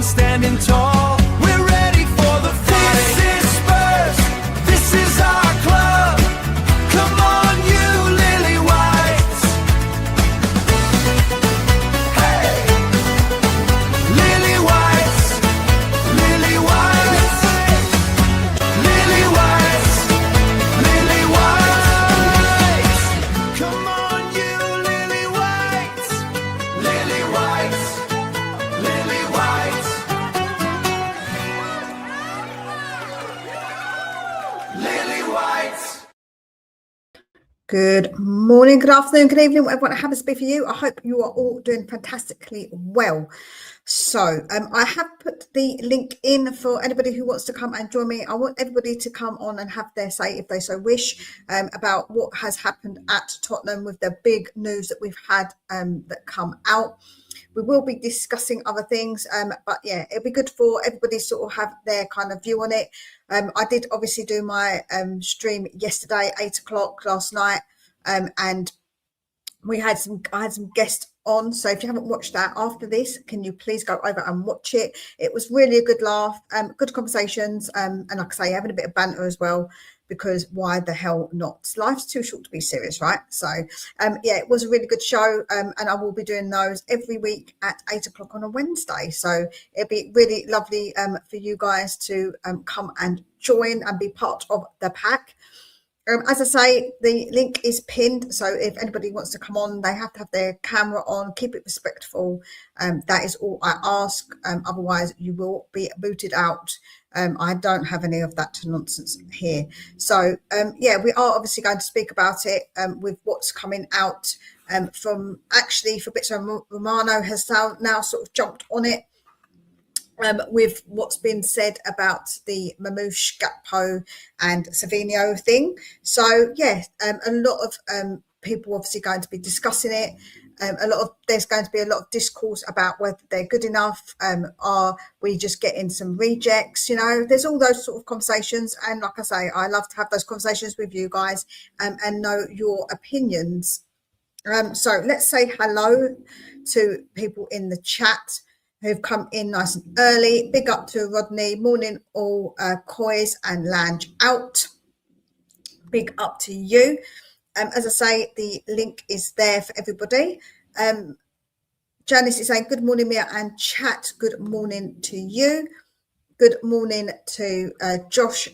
standing tall. We're ready for the fight. This is Spurs, this is our club. Come on, you lily whites. Hey, lily whites, lily whites, lily whites, lily whites. Come on, you lily whites, lily whites, lily whites, lily whites. Good morning, good afternoon, good evening, whatever it happens to be for you. I hope you are all doing fantastically well. So I have put the link in for anybody who wants to come and join me. I want everybody to come on and have their say, if they so wish, about what has happened at Tottenham with the big news that we've had that come out. We will be discussing other things, but yeah, it'll be good for everybody to sort of have their kind of view on it. I did obviously do my stream yesterday, 8 o'clock last night, and I had some guests on. So if you haven't watched that after this, can you please go over and watch it? It was really a good laugh, good conversations, and like I say, having a bit of banter as well, because why the hell not? Life's too short to be serious, right? So yeah, it was a really good show, and I will be doing those every week at 8 o'clock on a Wednesday. So it'll be really lovely for you guys to come and join and be part of the pack. As I say, the link is pinned, so if anybody wants to come on, they have to have their camera on, keep it respectful. That is all I ask. Otherwise, you will be booted out. I don't have any of that nonsense here. So, yeah, we are obviously going to speak about it with what's coming out from actually Fabrizio Romano has now sort of jumped on it. With what's been said about the Mamouche, Gakpo and Savinho thing. So, yeah, a lot of people obviously going to be discussing it. There's going to be a lot of discourse about whether they're good enough. Are we just getting some rejects? You know, there's all those sort of conversations. And like I say, I love to have those conversations with you guys and know your opinions. So let's say hello to people in the chat who've come in nice and early. Big up to Rodney. Morning all, Coys and Lange out. Big up to you. As I say, the link is there for everybody. Janice is saying, good morning, Mia and chat. Good morning to you. Good morning to Josh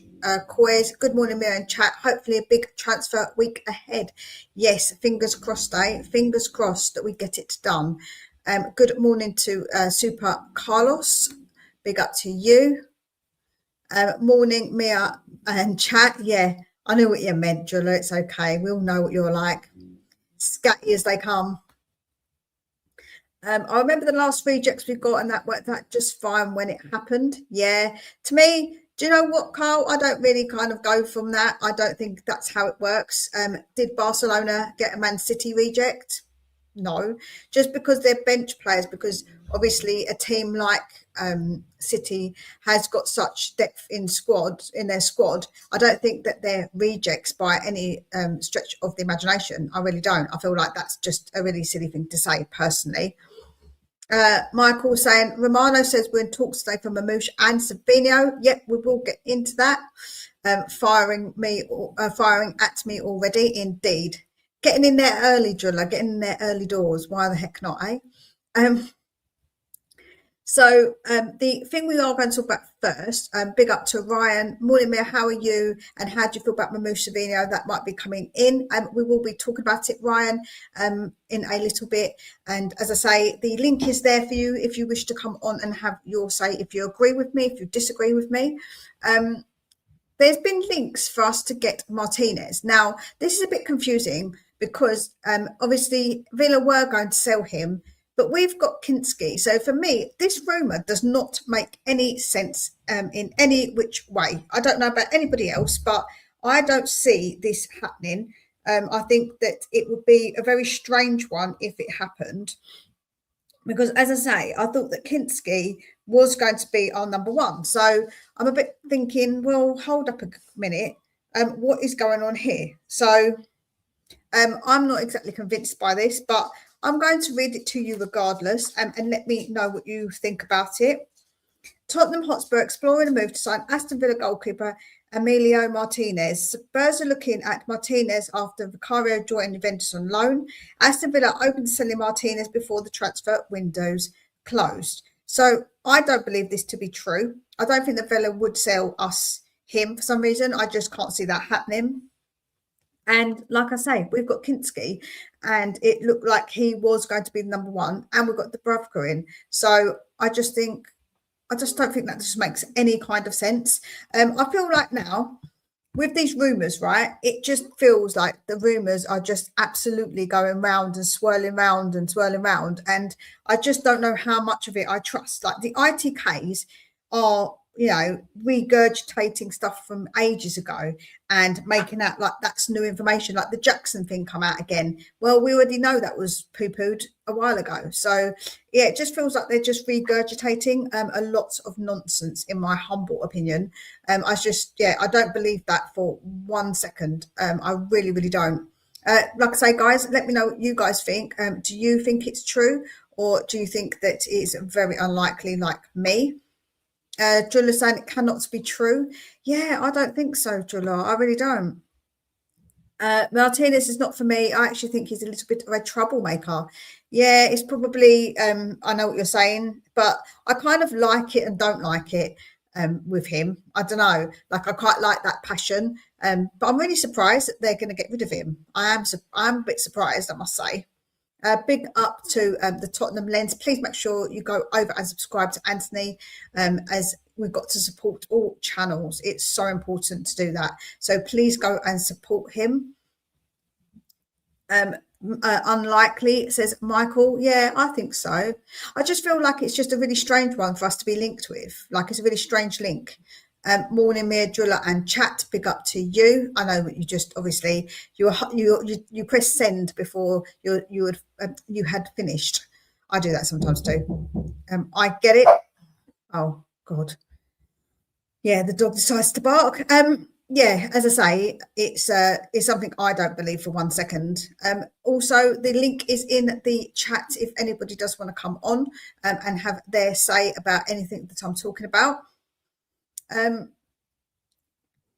Coys. Good morning, Mia and chat. Hopefully a big transfer week ahead. Yes, fingers crossed, fingers crossed that we get it done. Good morning to Super Carlos. Big up to you. Morning, Mia and chat. Yeah, I knew what you meant, Julia. It's okay. We all know what you're like. Scatty as they come. I remember the last rejects we got, and that worked out just fine when it happened. Yeah. To me, do you know what, Carl? I don't really kind of go from that. I don't think that's how it works. Did Barcelona get a Man City reject? No, just because they're bench players, because obviously a team like City has got such depth in their squad. I don't think that they're rejects by any stretch of the imagination. I really don't. I feel like that's just a really silly thing to say personally. Michael saying, Romano says we're in talks today for Mamouche and Savinho. Yep, we will get into that. Firing at me already, indeed. Getting in there early, Driller, getting in there early doors. Why the heck not, eh? So the thing we are going to talk about first, big up to Ryan. Morning, Mia, how are you? And how do you feel about Mamouche Savinho? That might be coming in. We will be talking about it, Ryan, in a little bit. And as I say, the link is there for you if you wish to come on and have your say, if you agree with me, if you disagree with me. There's been links for us to get Martinez. Now, this is a bit confusing because obviously Villa were going to sell him, but we've got Kinski. So for me, this rumour does not make any sense in any which way. I don't know about anybody else, but I don't see this happening. I think that it would be a very strange one if it happened. Because as I say, I thought that Kinski was going to be our number one. So I'm a bit thinking, well, hold up a minute. What is going on here? So I'm not exactly convinced by this, but I'm going to read it to you regardless, and let me know what you think about it. Tottenham Hotspur exploring a move to sign Aston Villa goalkeeper Emilio Martinez. Spurs are looking at Martinez after Vicario joined Juventus on loan. Aston Villa open to selling Martinez before the transfer windows closed. So I don't believe this to be true. I don't think that Villa would sell him for some reason. I just can't see that happening. And like I say, we've got Kinski, and it looked like he was going to be the number one, and we've got the Dubravka in. So I just don't think that just makes any kind of sense. I feel like now with these rumours, right, it just feels like the rumours are just absolutely going round and swirling round and swirling round. And I just don't know how much of it I trust. Like the ITKs are, regurgitating stuff from ages ago and making out like that's new information, like the Jackson thing come out again. Well, we already know that was poo-pooed a while ago. So yeah, it just feels like they're just regurgitating a lot of nonsense, in my humble opinion. I don't believe that for 1 second. I really, really don't. Like I say, guys, let me know what you guys think. Do you think it's true, or do you think that it's very unlikely, like me? Driller saying it cannot be true. Yeah, I don't think so, Driller. I really don't. Martinez is not for me. I actually think he's a little bit of a troublemaker. Yeah, it's probably, I know what you're saying, but I kind of like it and don't like it with him. I don't know. Like, I quite like that passion, but I'm really surprised that they're going to get rid of him. I'm a bit surprised, I must say. Big up to the Tottenham Lens. Please make sure you go over and subscribe to Anthony, as we've got to support all channels. It's so important to do that. So please go and support him. Unlikely, says Michael. Yeah, I think so. I just feel like it's just a really strange one for us to be linked with. Like, it's a really strange link. Morning, Mia, Driller, and chat. Big up to you. I know that you just obviously you press send before you had finished. I do that sometimes too. I get it. Oh God. Yeah, the dog decides to bark. Yeah, as I say, it's something I don't believe for 1 second. Also, the link is in the chat if anybody does want to come on and have their say about anything that I'm talking about.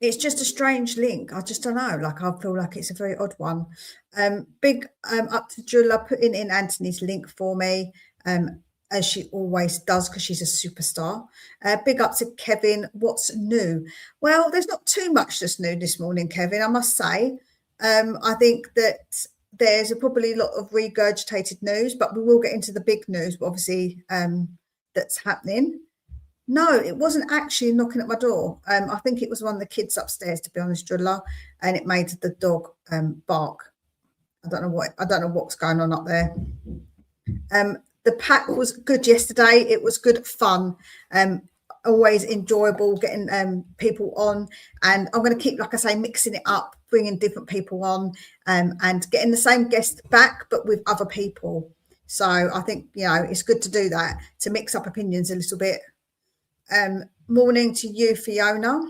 It's just a strange link. I just don't know. Like, I feel like it's a very odd one. Big up to Drilla putting in Anthony's link for me, as she always does, because she's a superstar. Big up to Kevin. What's new? Well, there's not too much that's new this morning, Kevin, I must say. I think that there's probably a lot of regurgitated news, but we will get into the big news, obviously, that's happening. No, it wasn't actually knocking at my door. I think it was one of the kids upstairs, to be honest, Driller, and it made the dog bark. I don't know what's going on up there. The pack was good yesterday. It was good fun. Always enjoyable getting people on, and I'm going to keep, like I say, mixing it up, bringing different people on, and getting the same guest back, but with other people. So I think, it's good to do that, to mix up opinions a little bit. Morning to you, Fiona.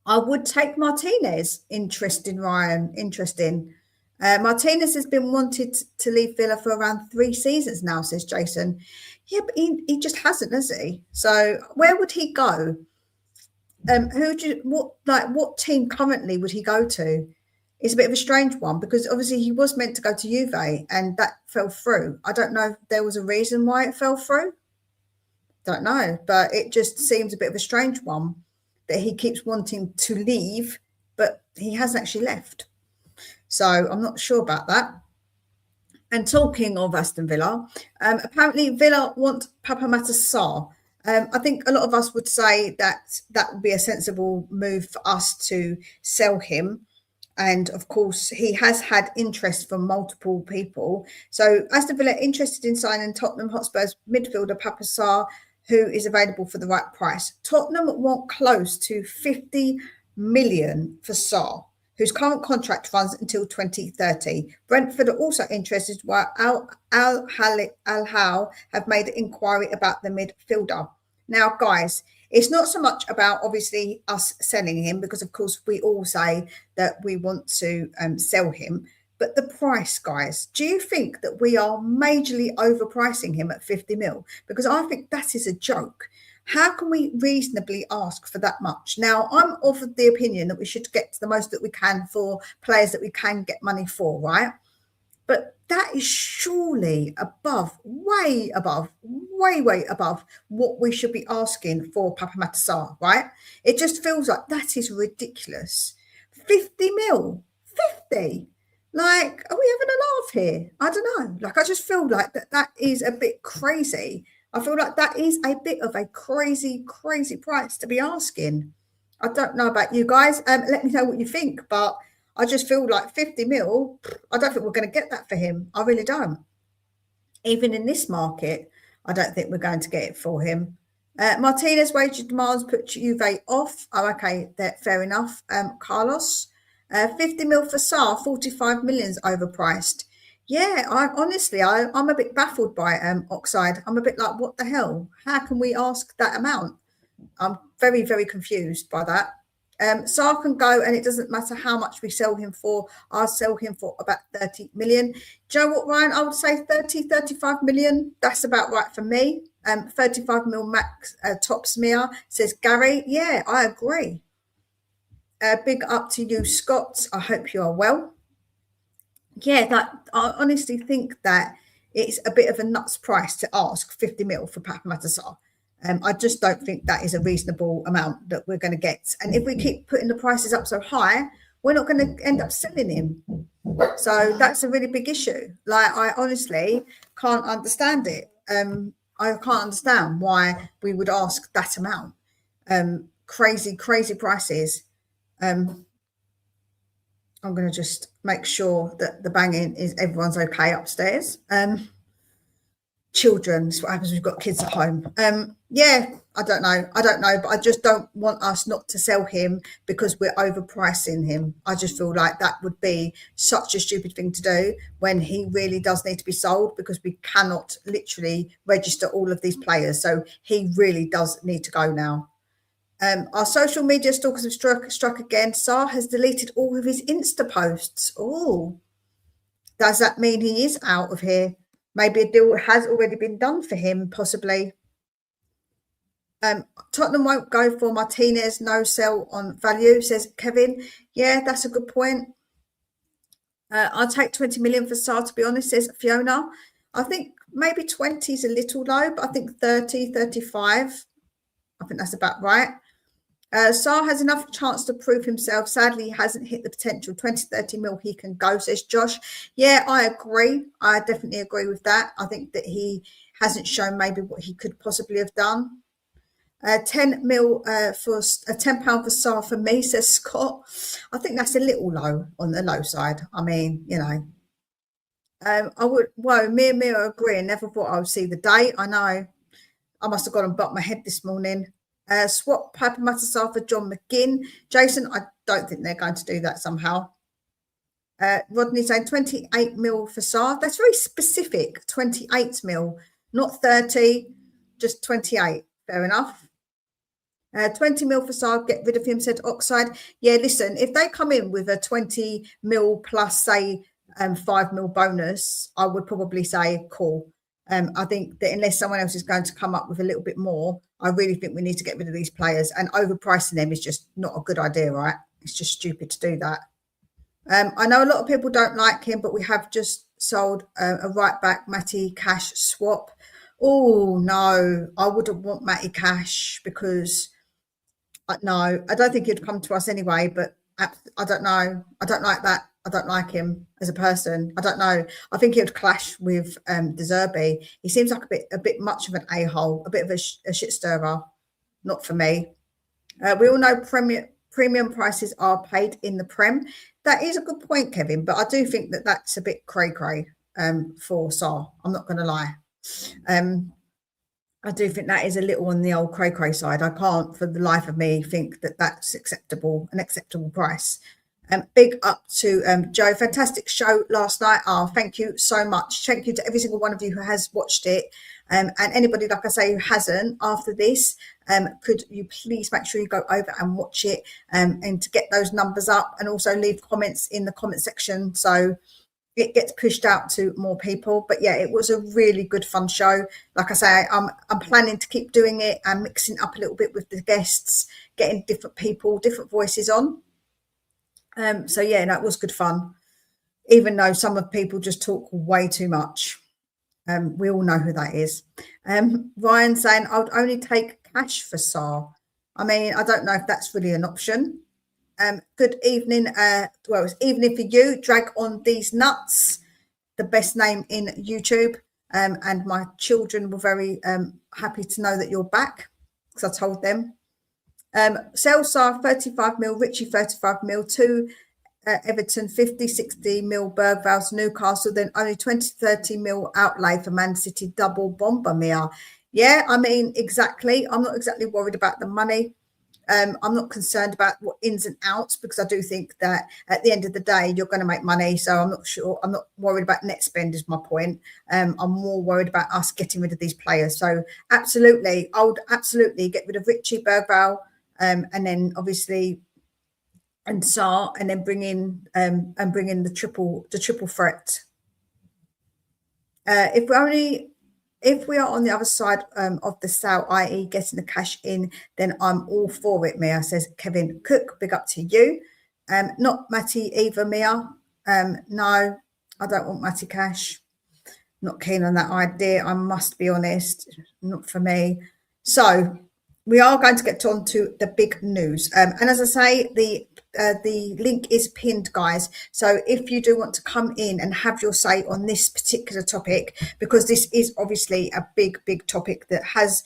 I would take Martinez. Interesting, Ryan. Interesting. Martinez has been wanted to leave Villa for around 3 seasons now, says Jason. Yeah, but he just hasn't, has he? So where would he go? What team currently would he go to? It's a bit of a strange one, because obviously he was meant to go to Juve and that fell through. I don't know if there was a reason why it fell through. Don't know, but it just seems a bit of a strange one that he keeps wanting to leave, but he hasn't actually left. So I'm not sure about that. And talking of Aston Villa, apparently Villa want Sarr. I think a lot of us would say that would be a sensible move for us to sell him. And of course, he has had interest from multiple people. So Aston Villa interested in signing Tottenham Hotspur's midfielder Sarr, who is available for the right price. Tottenham want close to 50 million for Sarr, whose current contract runs until 2030. Brentford are also interested, while Al Hilal have made an inquiry about the midfielder. Now, guys, it's not so much about obviously us selling him, because of course we all say that we want to sell him. But the price, guys, do you think that we are majorly overpricing him at 50 mil? Because I think that is a joke. How can we reasonably ask for that much? Now, I'm of the opinion that we should get the most that we can for players that we can get money for, right? But that is surely above, way above, way above what we should be asking for Papa Sarr, right? It just feels like that is ridiculous. 50 mil, 50. Like, are we having a laugh here? I don't know. Like, I just feel like that is a bit crazy. I feel like that is a bit of a crazy, crazy price to be asking. I don't know about you guys. Let me know what you think, but I just feel like 50 mil, I don't think we're going to get that for him. I really don't. Even in this market, I don't think we're going to get it for him. Martinez wage demands put Juve off. Oh, okay, fair enough. Carlos, 50 mil for Sarr, 45 million's overpriced. Yeah, I'm a bit baffled by Oxide. I'm a bit like, what the hell? How can we ask that amount? I'm very, very confused by that. Sarr can go, and it doesn't matter how much we sell him for. I'll sell him for about 30 million. Do you know what, Ryan? I would say 30, 35 million. That's about right for me. 35 mil max tops Mia, says Gary. Yeah, I agree. Big up to you, Scott. I hope you are well. Yeah, I honestly think that it's a bit of a nuts price to ask 50 mil for Papa Sarr. I just don't think that is a reasonable amount that we're going to get. And if we keep putting the prices up so high, we're not going to end up selling him. So that's a really big issue. Like, I honestly can't understand it. I can't understand why we would ask that amount. Crazy, crazy prices. I'm going to just make sure that the banging is everyone's okay upstairs. Children, that's what happens when we've got kids at home. Yeah, I don't know, but I just don't want us not to sell him because we're overpricing him. I just feel like that would be such a stupid thing to do when he really does need to be sold, because we cannot literally register all of these players. So he really does need to go now. Our social media stalkers have struck again. Sarr has deleted all of his Insta posts. Oh, does that mean he is out of here? Maybe a deal has already been done for him, possibly. Tottenham won't go for Martinez, no sell on value, says Kevin. Yeah, that's a good point. I'll take 20 million for Sarr, to be honest, says Fiona. I think maybe 20 is a little low, but I think 30, 35, I think that's about right. Sarr has enough chance to prove himself. Sadly, he hasn't hit the potential. 20, 30 mil, he can go, says Josh. Yeah, I agree. I definitely agree with that. I think that he hasn't shown maybe what he could possibly have done. 10 mil for £10 for Sarr for me, says Scott. I think that's a little low, on the low side. I mean, you know. Me and Mia agree. I never thought I would see the day. I know. I must have gone and bumped my head this morning. Swap Papa Sarr for John McGinn. Jason, I don't think they're going to do that somehow. Rodney saying 28 mil for Sarr. That's very specific. 28 mil, not 30, just 28. Fair enough. 20 mil for Sarr, get rid of him, said Oxide. Yeah, listen, if they come in with a 20 mil plus, say, 5 mil bonus, I would probably say cool. I think that unless someone else is going to come up with a little bit more, I really think we need to get rid of these players, and overpricing them is just not a good idea, right? It's just stupid to do that. I know a lot of people don't like him, but we have just sold a right back Matty Cash swap. Oh, no, I wouldn't want Matty Cash because, no, I don't think he'd come to us anyway, but I don't know. I don't like that. I don't like him as a person. I don't know. I think he would clash with De Zerbi. He seems like a bit much of an a-hole, a bit of a shit stirrer. Not for me. We all know premium prices are paid in the Prem. That is a good point, Kevin, but I do think that that's a bit cray-cray for Sarr. I'm not going to lie. I do think that is a little on the old cray-cray side. I can't, for the life of me, think that that's an acceptable price. Big up to Joe. Fantastic show last night. Oh, thank you so much. Thank you to every single one of you who has watched it. And anybody, like I say, who hasn't after this, could you please make sure you go over and watch it and to get those numbers up, and also leave comments in the comment section so it gets pushed out to more people. But yeah, it was a really good fun show. Like I say, I'm planning to keep doing it and mixing up a little bit with the guests, getting different people, different voices on. So yeah, that was good fun. Even though some of people just talk way too much. We all know who that is. Ryan saying, I would only take cash for Sarr. I mean, I don't know if that's really an option. Good evening. Well, it's evening for you. Drag on these nuts, the best name in YouTube. And my children were very happy to know that you're back because I told them. Sarr 35 mil, Richie 35 mil, two Everton 50, 60 mil, Bergvall to Newcastle, then only 20, 30 mil outlay for Man City, double bomber Mia. Yeah, I mean, exactly. I'm not exactly worried about the money. I'm not concerned about what ins and outs because I do think that at the end of the day, you're going to make money. So I'm not sure. I'm not worried about net spend is my point. I'm more worried about us getting rid of these players. So absolutely, I would absolutely get rid of Richie, Bergvall, and then obviously and Sarr, and then bring in the triple threat. If we are on the other side of the sale, i.e. getting the cash in, then I'm all for it, Mia, says Kevin Cook. Big up to you. Not Matty either, Mia. No, I don't want Matty cash. Not keen on that idea, I must be honest. Not for me. So we are going to get on to the big news. And as I say, the link is pinned, guys. So if you do want to come in and have your say on this particular topic, because this is obviously a big topic that has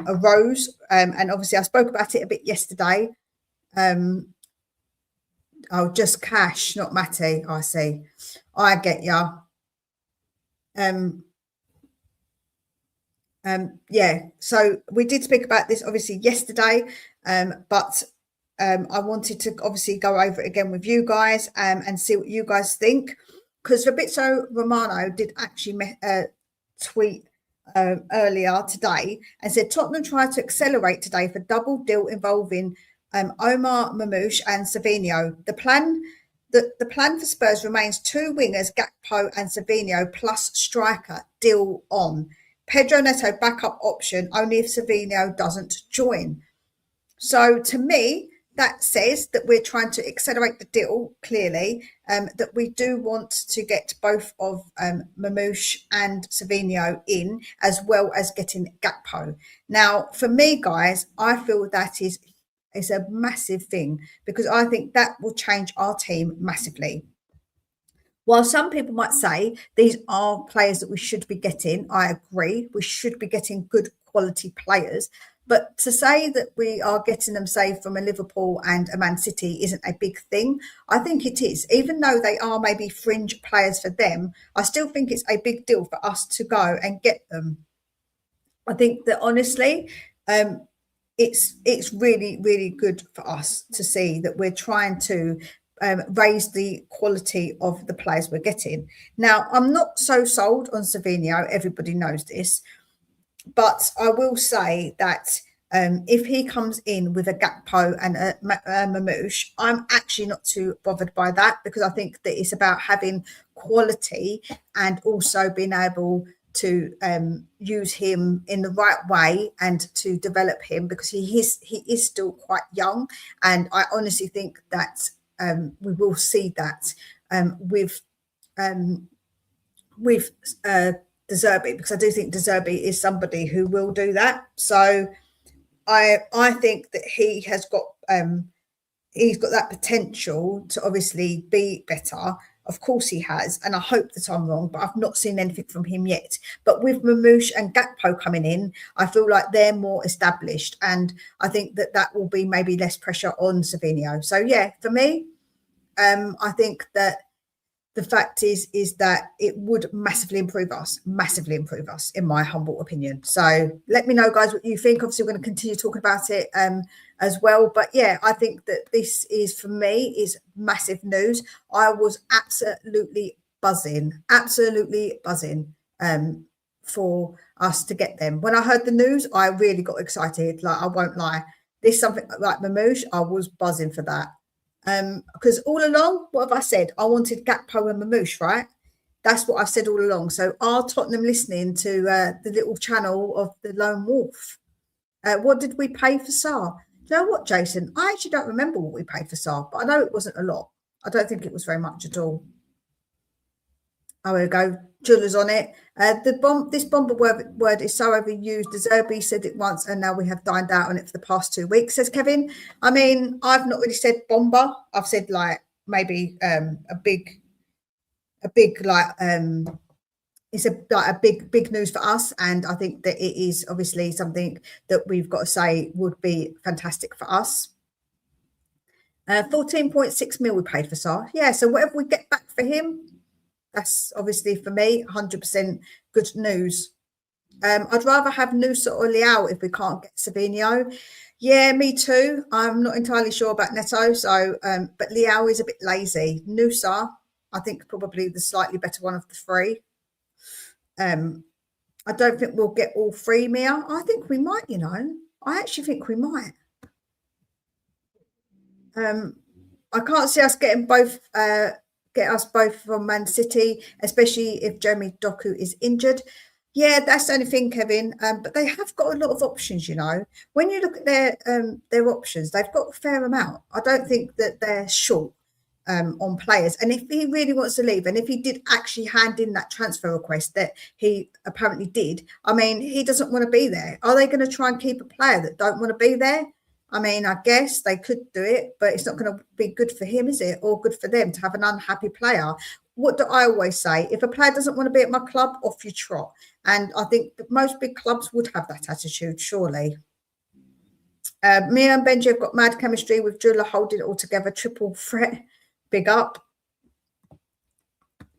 arose, and obviously I spoke about it a bit yesterday. Oh, just cash, not Matty. I see. I get ya. Yeah, so we did speak about this obviously yesterday, but I wanted to obviously go over it again with you guys and see what you guys think, because Fabrizio Romano did actually tweet earlier today and said Tottenham tried to accelerate today for double deal involving Omar Mamouche and Savinho. The plan for Spurs remains two wingers, Gakpo and Savinho, plus striker. Deal on. Pedro Neto backup option only if Savinho doesn't join. So to me, that says that we're trying to accelerate the deal, clearly, that we do want to get both of Mamouche and Savinho in, as well as getting Gakpo. Now, for me, guys, I feel that is a massive thing, because I think that will change our team massively. While some people might say these are players that we should be getting, I agree. We should be getting good quality players. But to say that we are getting them, say, from a Liverpool and a Man City isn't a big thing. I think it is. Even though they are maybe fringe players for them, I still think it's a big deal for us to go and get them. I think that honestly, it's really good for us to see that we're trying to raise the quality of the players we're getting. Now, I'm not so sold on Savinho. Everybody knows this. But I will say that if he comes in with a Gakpo and a Mamouche, I'm actually not too bothered by that, because I think that it's about having quality and also being able to use him in the right way and to develop him, because he is still quite young. And I honestly think that we will see that with De Zerbi, because I do think De Zerbi is somebody who will do that. So I think that he has got he's got that potential to obviously be better. Of course he has, and I hope that I'm wrong, but I've not seen anything from him yet. But with Mamouche and Gakpo coming in, I feel like they're more established, and I think that that will be maybe less pressure on Savinho. So yeah, for me, I think that the fact is that it would massively improve us, in my humble opinion. So let me know, guys, what you think. Obviously, we're going to continue talking about it as well. But yeah, I think that this is, for me, is massive news. I was absolutely buzzing for us to get them. When I heard the news, I really got excited. Like, I won't lie. This something like Mamouche, I was buzzing for that. Because all along, what have I said? I wanted Gakpo and Mamouche, right? That's what I've said all along. So are Tottenham listening to the little channel of the Lone Wolf? What did we pay for Sarr? Do you know what, Jason? I actually don't remember what we paid for Sarr, but I know it wasn't a lot. I don't think it was very much at all. Oh, there we go. Juller's on it. This bomber word is so overused. The Zerbi said it once, and now we have dined out on it for the past 2 weeks, says Kevin. I mean, I've not really said bomber. I've said like maybe a big like it's a big news for us, and I think that it is obviously something that we've got to say would be fantastic for us. 14.6 mil we paid for Sarr. Yeah, so whatever we get back for him, that's obviously for me 100% good news. I'd rather have Nusa or Leao if we can't get Savinho. Yeah, me too. I'm not entirely sure about Neto, so but Leao is a bit lazy. Nusa, I think, probably the slightly better one of the three. I don't think we'll get all three, Mia. I think we might, you know. I actually think we might. I can't see us getting both. Get us both from Man City, especially if Jeremy Doku is injured. Yeah, that's the only thing, Kevin. But they have got a lot of options, you know. When you look at their options, they've got a fair amount. I don't think that they're short on players. And if he really wants to leave, and if he did actually hand in that transfer request that he apparently did, I mean, he doesn't want to be there. Are they going to try and keep a player that don't want to be there? I mean, I guess they could do it, but it's not going to be good for him, is it? Or good for them to have an unhappy player. What do I always say? If a player doesn't want to be at my club, off you trot. And I think that most big clubs would have that attitude, surely. Me and Benji have got mad chemistry with Jula holding it all together. Triple threat. Big up.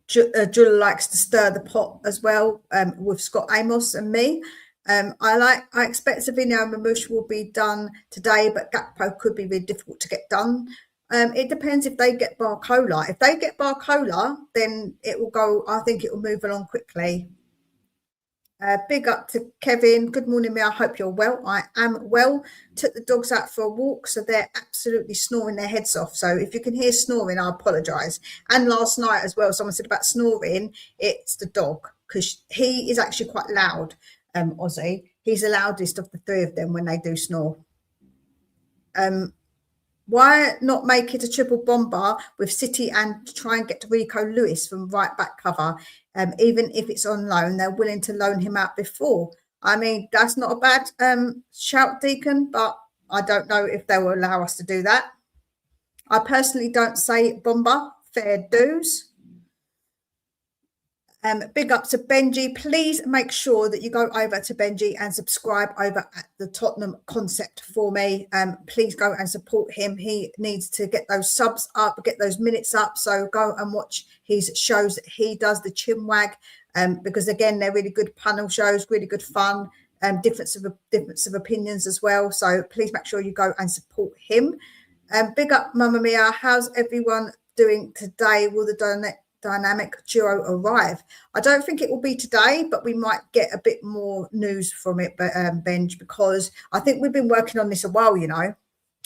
Jula likes to stir the pot as well with Scott Amos and me. I expect Savinho and Mamouche will be done today, but Gakpo could be really difficult to get done. It depends if they get Barcola. If they get Barcola, then it will go. I think it will move along quickly. Big up to Kevin. Good morning, me. I hope you're well. I am well. Took the dogs out for a walk, so they're absolutely snoring their heads off. So if you can hear snoring, I apologise. And last night as well, someone said about snoring. It's the dog because he is actually quite loud. Ozzy, he's the loudest of the three of them when they do snore. Why not make it a triple bomber with City and try and get Rico Lewis from right back cover? Even if it's on loan, they're willing to loan him out before. I mean, that's not a bad shout, Deacon, but I don't know if they will allow us to do that. I personally don't say bomber, fair dues. Big up to Benji. Please make sure that you go over to Benji and subscribe over at the Tottenham Concept for me. Please go and support him. He needs to get those subs up, get those minutes up. So go and watch his shows that he does, the Chinwag, because again, they're really good panel shows, really good fun, difference of opinions as well. So please make sure you go and support him. Big up, Mamma Mia. How's everyone doing today? Will the dynamic duo arrive? I don't think it will be today, but we might get a bit more news from it, Benj, because I think we've been working on this a while, you know.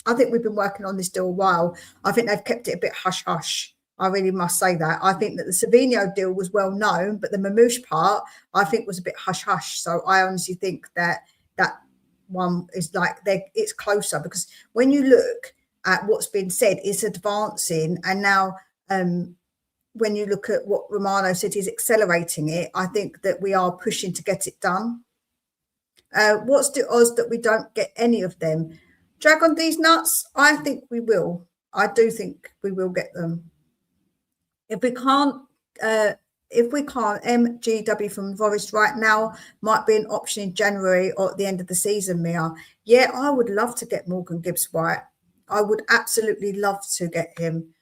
I think we've been working on this deal a while. I think they've kept it a bit hush-hush. I really must say that. I think that the Savinho deal was well known, but the Mamouche part, I think, was a bit hush-hush. So I honestly think that that one is like, it's closer, because when you look at what's been said, it's advancing, and now when you look at what Romano said, he's accelerating it. I think that we are pushing to get it done. What's the odds that we don't get any of them? Drag on these nuts? I think we will. I do think we will get them. If we can't, MGW from Forest right now might be an option in January or at the end of the season, Mia. Yeah, I would love to get Morgan Gibbs-White. I would absolutely love to get him.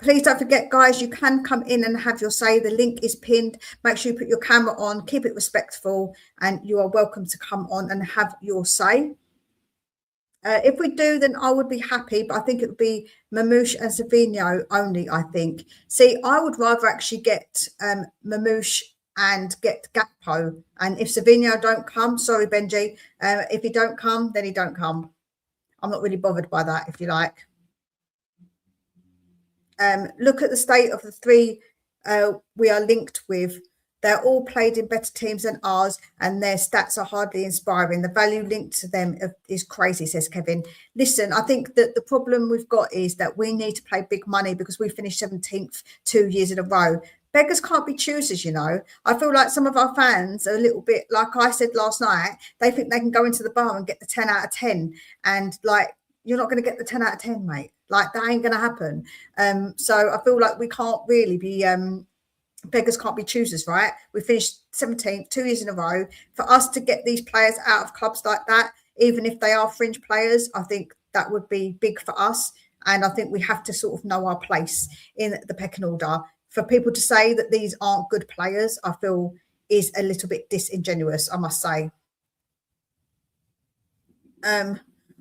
Please don't forget, guys, you can come in and have your say. The link is pinned. Make sure you put your camera on, keep it respectful, and you are welcome to come on and have your say. If we do, then I would be happy, but I think it would be Mamouche and Savinho only, I think. See, I would rather actually get Mamouche and get Gakpo. And if Savinho don't come, sorry, Benji, if he don't come, then he don't come. I'm not really bothered by that, if you like. Look at the state of the three we are linked with. They're all played in better teams than ours, and their stats are hardly inspiring. The value linked to them is crazy, says Kevin. Listen, I think that the problem we've got is that we need to play big money because we finished 17th 2 years in a row. Beggars can't be choosers, you know. I feel like some of our fans are a little bit, like I said last night, they think they can go into the bar and get the 10 out of 10. And like, you're not going to get the 10 out of 10, mate. Like, that ain't going to happen. So I feel like we can't really be... beggars can't be choosers, right? We finished 17th 2 years in a row. For us to get these players out of clubs like that, even if they are fringe players, I think that would be big for us. And I think we have to sort of know our place in the pecking order. For people to say that these aren't good players, I feel is a little bit disingenuous, I must say.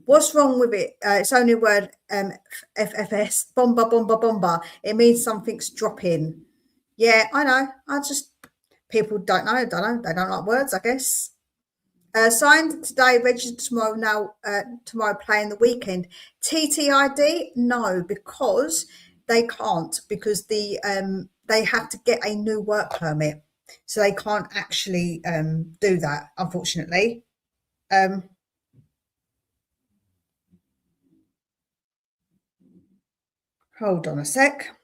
What's wrong with it? It's only a word, FFS, bomba, bomba, bomba. It means something's dropping. Yeah, I know. People don't know, don't know. They don't like words, I guess. Signed today, registered tomorrow. Now, tomorrow playing the weekend. TTID, no, because they can't, because they have to get a new work permit, so they can't actually do that, unfortunately. Hold on a sec.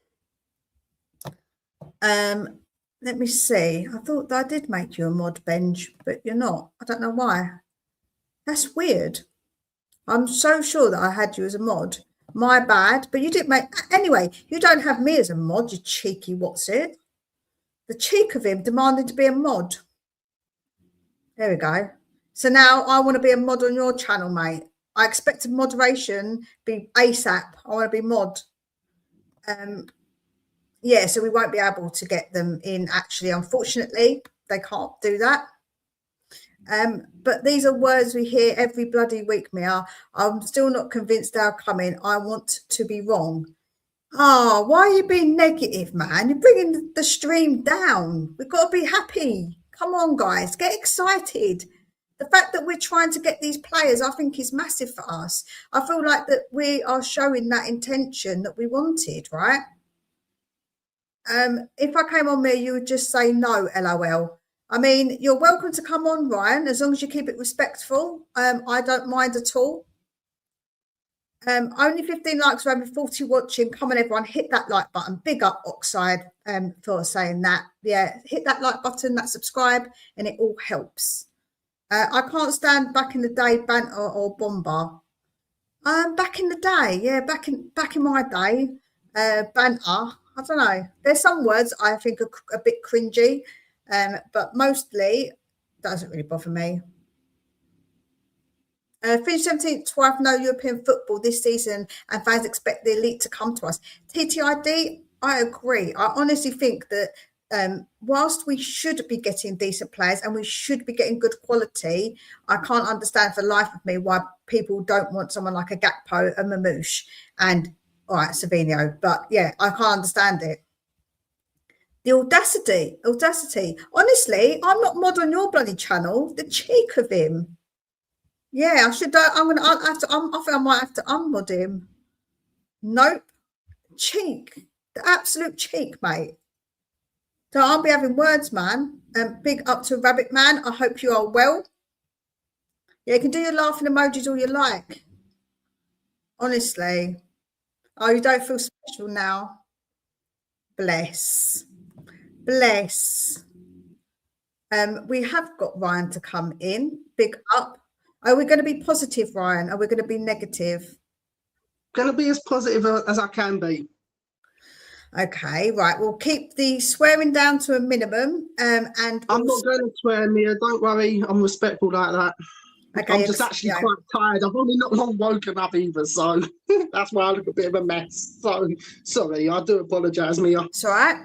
Let me see. I thought that I did make you a mod, Benj, but you're not. I don't know why. That's weird. I'm so sure that I had you as a mod. My bad. But you didn't make... Anyway, you don't have me as a mod, you cheeky what's it. The cheek of him demanding to be a mod. There we go. So now I want to be a mod on your channel, mate. I expect moderation be ASAP. I want to be mod. Yeah, so we won't be able to get them in, actually, unfortunately. They can't do that. But these are words we hear every bloody week, Mia. I'm still not convinced they're coming. I want to be wrong. Oh, why are you being negative, man? You're bringing the stream down. We've got to be happy. Come on, guys, get excited. The fact that we're trying to get these players, I think, is massive for us. I feel like that we are showing that intention that we wanted, right? If I came on here, you would just say no, LOL. I mean, you're welcome to come on, Ryan, as long as you keep it respectful. I don't mind at all. Only 15 likes, around 40 watching. Come on, everyone, hit that like button. Big up Oxide for saying that. Yeah, hit that like button, that subscribe, and it all helps. I can't stand back in the day banter or bomber. Back in the day, yeah, back in my day, banter. I don't know. There's some words I think are a bit cringy, but mostly doesn't really bother me. Finished 17th to have no European football this season, and fans expect the elite to come to us. TTID, I agree. I honestly think that whilst we should be getting decent players and we should be getting good quality, I can't understand for the life of me why people don't want someone like a Gakpo, a Mamouche, and all right, Savinho. But yeah, I can't understand it. The audacity. Honestly, I'm not mod on your bloody channel. The cheek of him. Yeah, I should. I think I might have to unmod him. Nope. Cheek. The absolute cheek, mate. So I'll be having words, man. Big up to Rabbit Man. I hope you are well. Yeah, you can do your laughing emojis all you like. Honestly. Oh, you don't feel special now? Bless. We have got Ryan to come in. Big up. Are we going to be positive, Ryan? Are we going to be negative? Going to be as positive as I can be. Okay, right. We'll keep the swearing down to a minimum. And I'm not going to swear, Mia. Don't worry. I'm respectful like that. Okay, I'm just actually quite tired. I've only not long woken up either, so that's why I look a bit of a mess. So sorry, I do apologise, Mia. It's all right.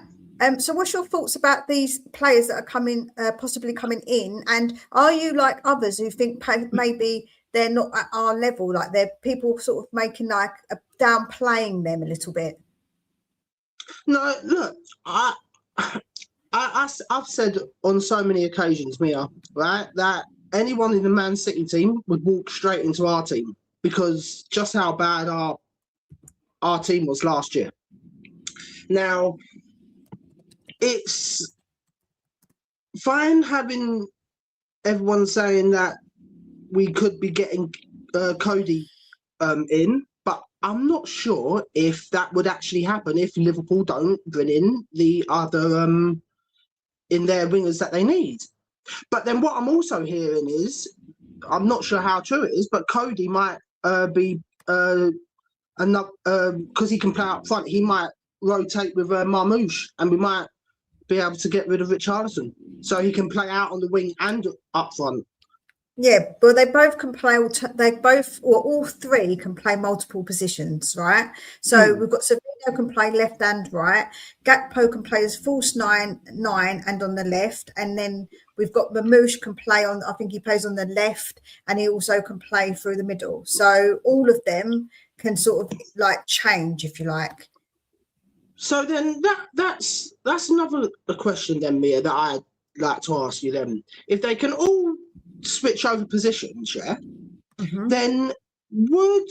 So what's your thoughts about these players that are coming, possibly coming in? And are you like others who think maybe they're not at our level, like they're people sort of making like downplaying them a little bit? No, look, I've said on so many occasions, Mia, right, that anyone in the Man City team would walk straight into our team because just how bad our team was last year. Now, it's fine having everyone saying that we could be getting Cody in, but I'm not sure if that would actually happen if Liverpool don't bring in the other in their wingers that they need. But then what I'm also hearing is, I'm not sure how true it is, but Cody might be another because he can play up front. He might rotate with Marmoush, and we might be able to get rid of Richarlison, so he can play out on the wing and up front. Yeah, but they both can play. They both, or all three, can play multiple positions, right? So we've got Savino can play left and right. Gakpo can play as false nine, and on the left, and then we've got Mamouche can play on. I think he plays on the left, and he also can play through the middle. So all of them can sort of like change, if you like. So then that's another question then, Mia, that I'd like to ask you then. If they can all switch over positions, yeah, then would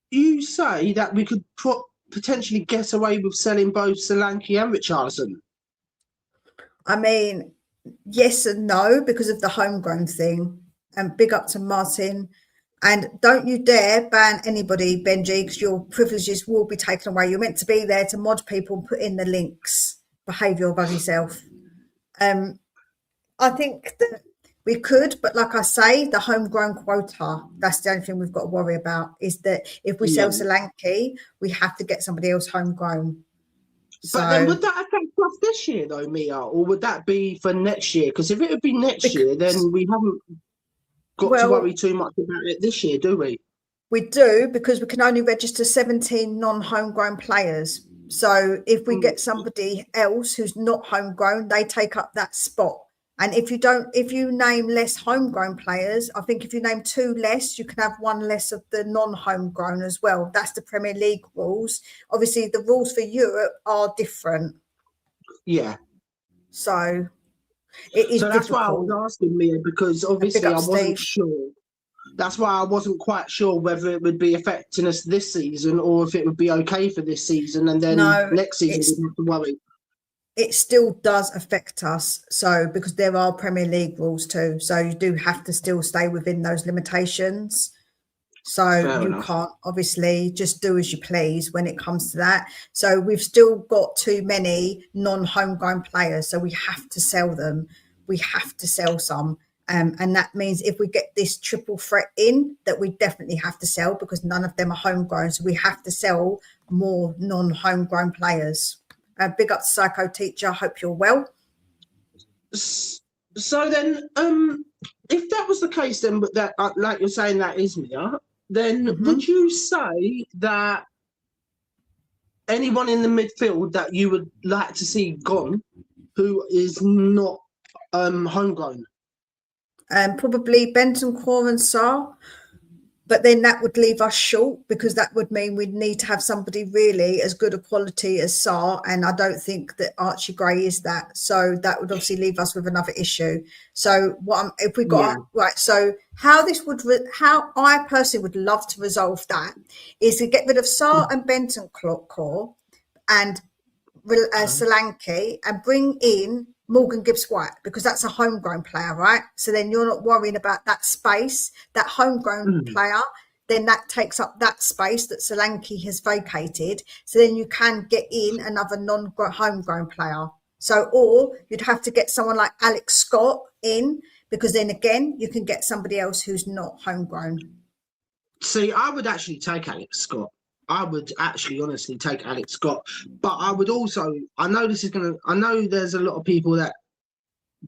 you say that we could potentially get away with selling both Solanke and Richarlison? I mean, yes and no, because of the homegrown thing. And big up to Martin. And don't you dare ban anybody, Benji, because your privileges will be taken away. You're meant to be there to mod people and put in the links. Behave your bloody self. I think that we could, but like I say, the homegrown quota, that's the only thing we've got to worry about, is that if we sell Solanke, we have to get somebody else homegrown. But then would that affect us this year though, Mia? Or would that be for next year? Because if it would be next year, then we haven't got to worry too much about it this year, do we? We do, because we can only register 17 non-homegrown players. So if we get somebody else who's not homegrown, they take up that spot. And if you name less homegrown players, I think if you name 2 less, you can have 1 less of the non-homegrown as well. That's the Premier League rules. Obviously, the rules for Europe are different. Yeah. So it is. So that's difficult. why I was asking, Mia, because obviously I wasn't sure. That's why I wasn't quite sure whether it would be affecting us this season or if it would be okay for this season, and then next season we have to worry. It still does affect us, so because there are Premier League rules too, so you do have to still stay within those limitations. So you can't obviously just do as you please when it comes to that. So we've still got too many non-homegrown players, so we have to sell them. We have to sell some, and that means if we get this triple threat in, that we definitely have to sell, because none of them are homegrown. So we have to sell more non-homegrown players. Big up to Psycho Teacher. Hope you're well. So then, if that was the case, then but that like you're saying that is Mia, then would you say that anyone in the midfield that you would like to see gone, who is not homegrown? Probably Bentancur and Sarr. But then that would leave us short, because that would mean we'd need to have somebody really as good a quality as Sarr, and I don't think that Archie Gray is that. So that would obviously leave us with another issue. So if we got right, so how I personally would love to resolve that is to get rid of Sarr and Bentancur and Solanke and bring in Morgan Gibbs-White, because that's a homegrown player, right? So then you're not worrying about that space, that homegrown player, then that takes up that space that Solanke has vacated. So then you can get in another non-homegrown player. So, or you'd have to get someone like Alex Scott in, because then again, you can get somebody else who's not homegrown. See, I would actually take Alex Scott. I would actually honestly take Alex Scott, but I would also, I know there's a lot of people that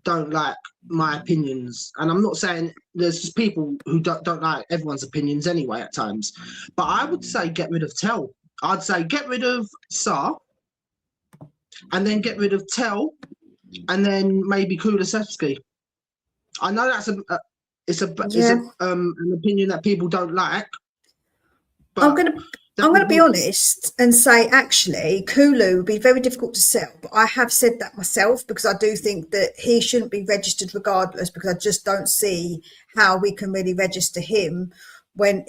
don't like my opinions, and I'm not saying there's just people who don't like everyone's opinions anyway at times, but I would say get rid of Tell. I'd say get rid of Sarr, and then get rid of Tell, and then maybe Kulusevski. I know that's an opinion that people don't like, but I'm going to be honest and say, actually, Kulu would be very difficult to sell. But I have said that myself, because I do think that he shouldn't be registered regardless, because I just don't see how we can really register him when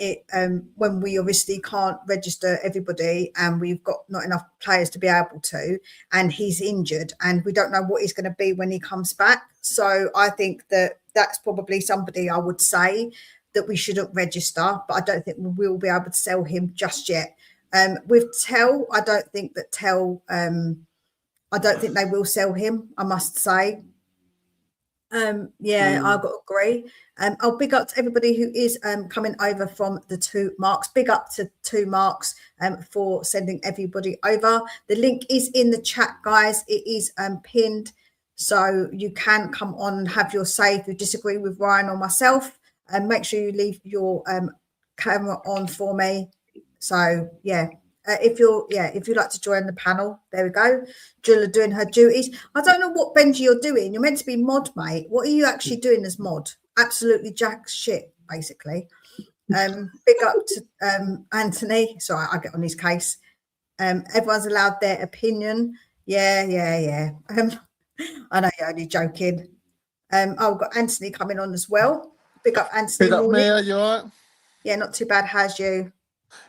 we obviously can't register everybody and we've got not enough players to be able to, and he's injured and we don't know what he's going to be when he comes back. So I think that that's probably somebody I would say that we shouldn't register, but I don't think we will be able to sell him just yet. With Tell, I don't think that Tell, I don't think they will sell him, I must say. Yeah, I've got to agree. I'll big up to everybody who is coming over from the 2 Marks. Big up to 2 Marks for sending everybody over. The link is in the chat, guys. It is pinned, so you can come on and have your say if you disagree with Ryan or myself. And make sure you leave your camera on for me. So yeah. If you'd like to join the panel, there we go. Julia doing her duties. I don't know what, Benji, you're doing. You're meant to be mod, mate. What are you actually doing as mod? Absolutely jack shit, basically. Big up to Anthony. Sorry, I get on his case. Everyone's allowed their opinion. Yeah. I know you're only joking. I've got Anthony coming on as well. Big up, Anthony. Big up, Mia. You all right? Yeah, not too bad. How's you?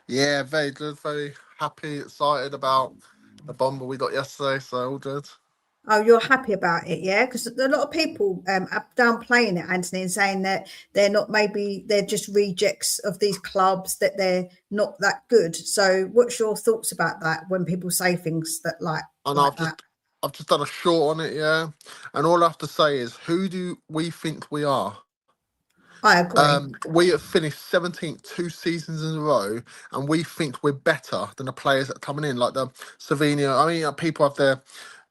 Yeah, very good. Very happy, excited about the bomber we got yesterday. So all good. Oh, you're happy about it, yeah? Because a lot of people are downplaying it, Anthony, and saying that they're not, maybe they're just rejects of these clubs, that they're not that good. So what's your thoughts about that when people say things that I've just done a short on it, yeah. And all I have to say is, who do we think we are? I agree. We have finished 17th 2 seasons in a row, and we think we're better than the players that are coming in, like the Slovenia. I mean, people have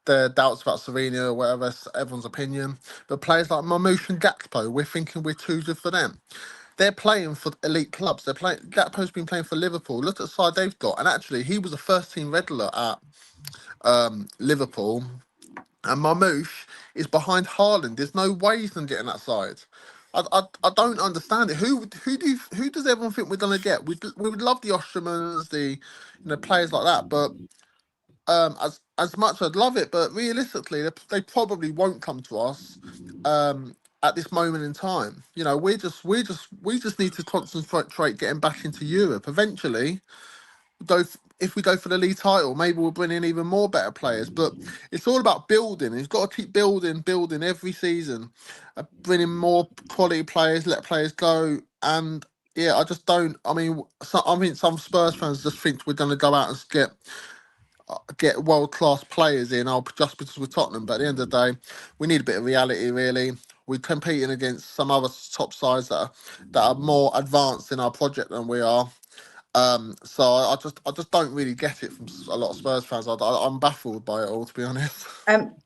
their doubts about Slovenia or whatever, it's everyone's opinion. But players like Mamouche and Gakpo, we're thinking we're too good for them. They're playing for elite clubs. Gakpo's been playing for Liverpool. Look at the side they've got. And actually, he was a first-team regular at Liverpool. And Mamouche is behind Haaland. There's no way he's going to get in that side. I don't understand it. Who does everyone think we're going to get? We would love the Ostermans, the players like that, but as much as I'd love it, but realistically they probably won't come to us at this moment in time. We just need to concentrate getting back into Europe. Eventually, if we go for the league title, maybe we'll bring in even more better players. But it's all about building. You've got to keep building every season, bringing more quality players, let players go. And yeah, I just don't. I mean, some Spurs fans just think we're going to go out and get world-class players in just because we're Tottenham. But at the end of the day, we need a bit of reality, really. We're competing against some other top sides that are more advanced in our project than we are. So I just don't really get it from a lot of Spurs fans. I'm baffled by it all, to be honest.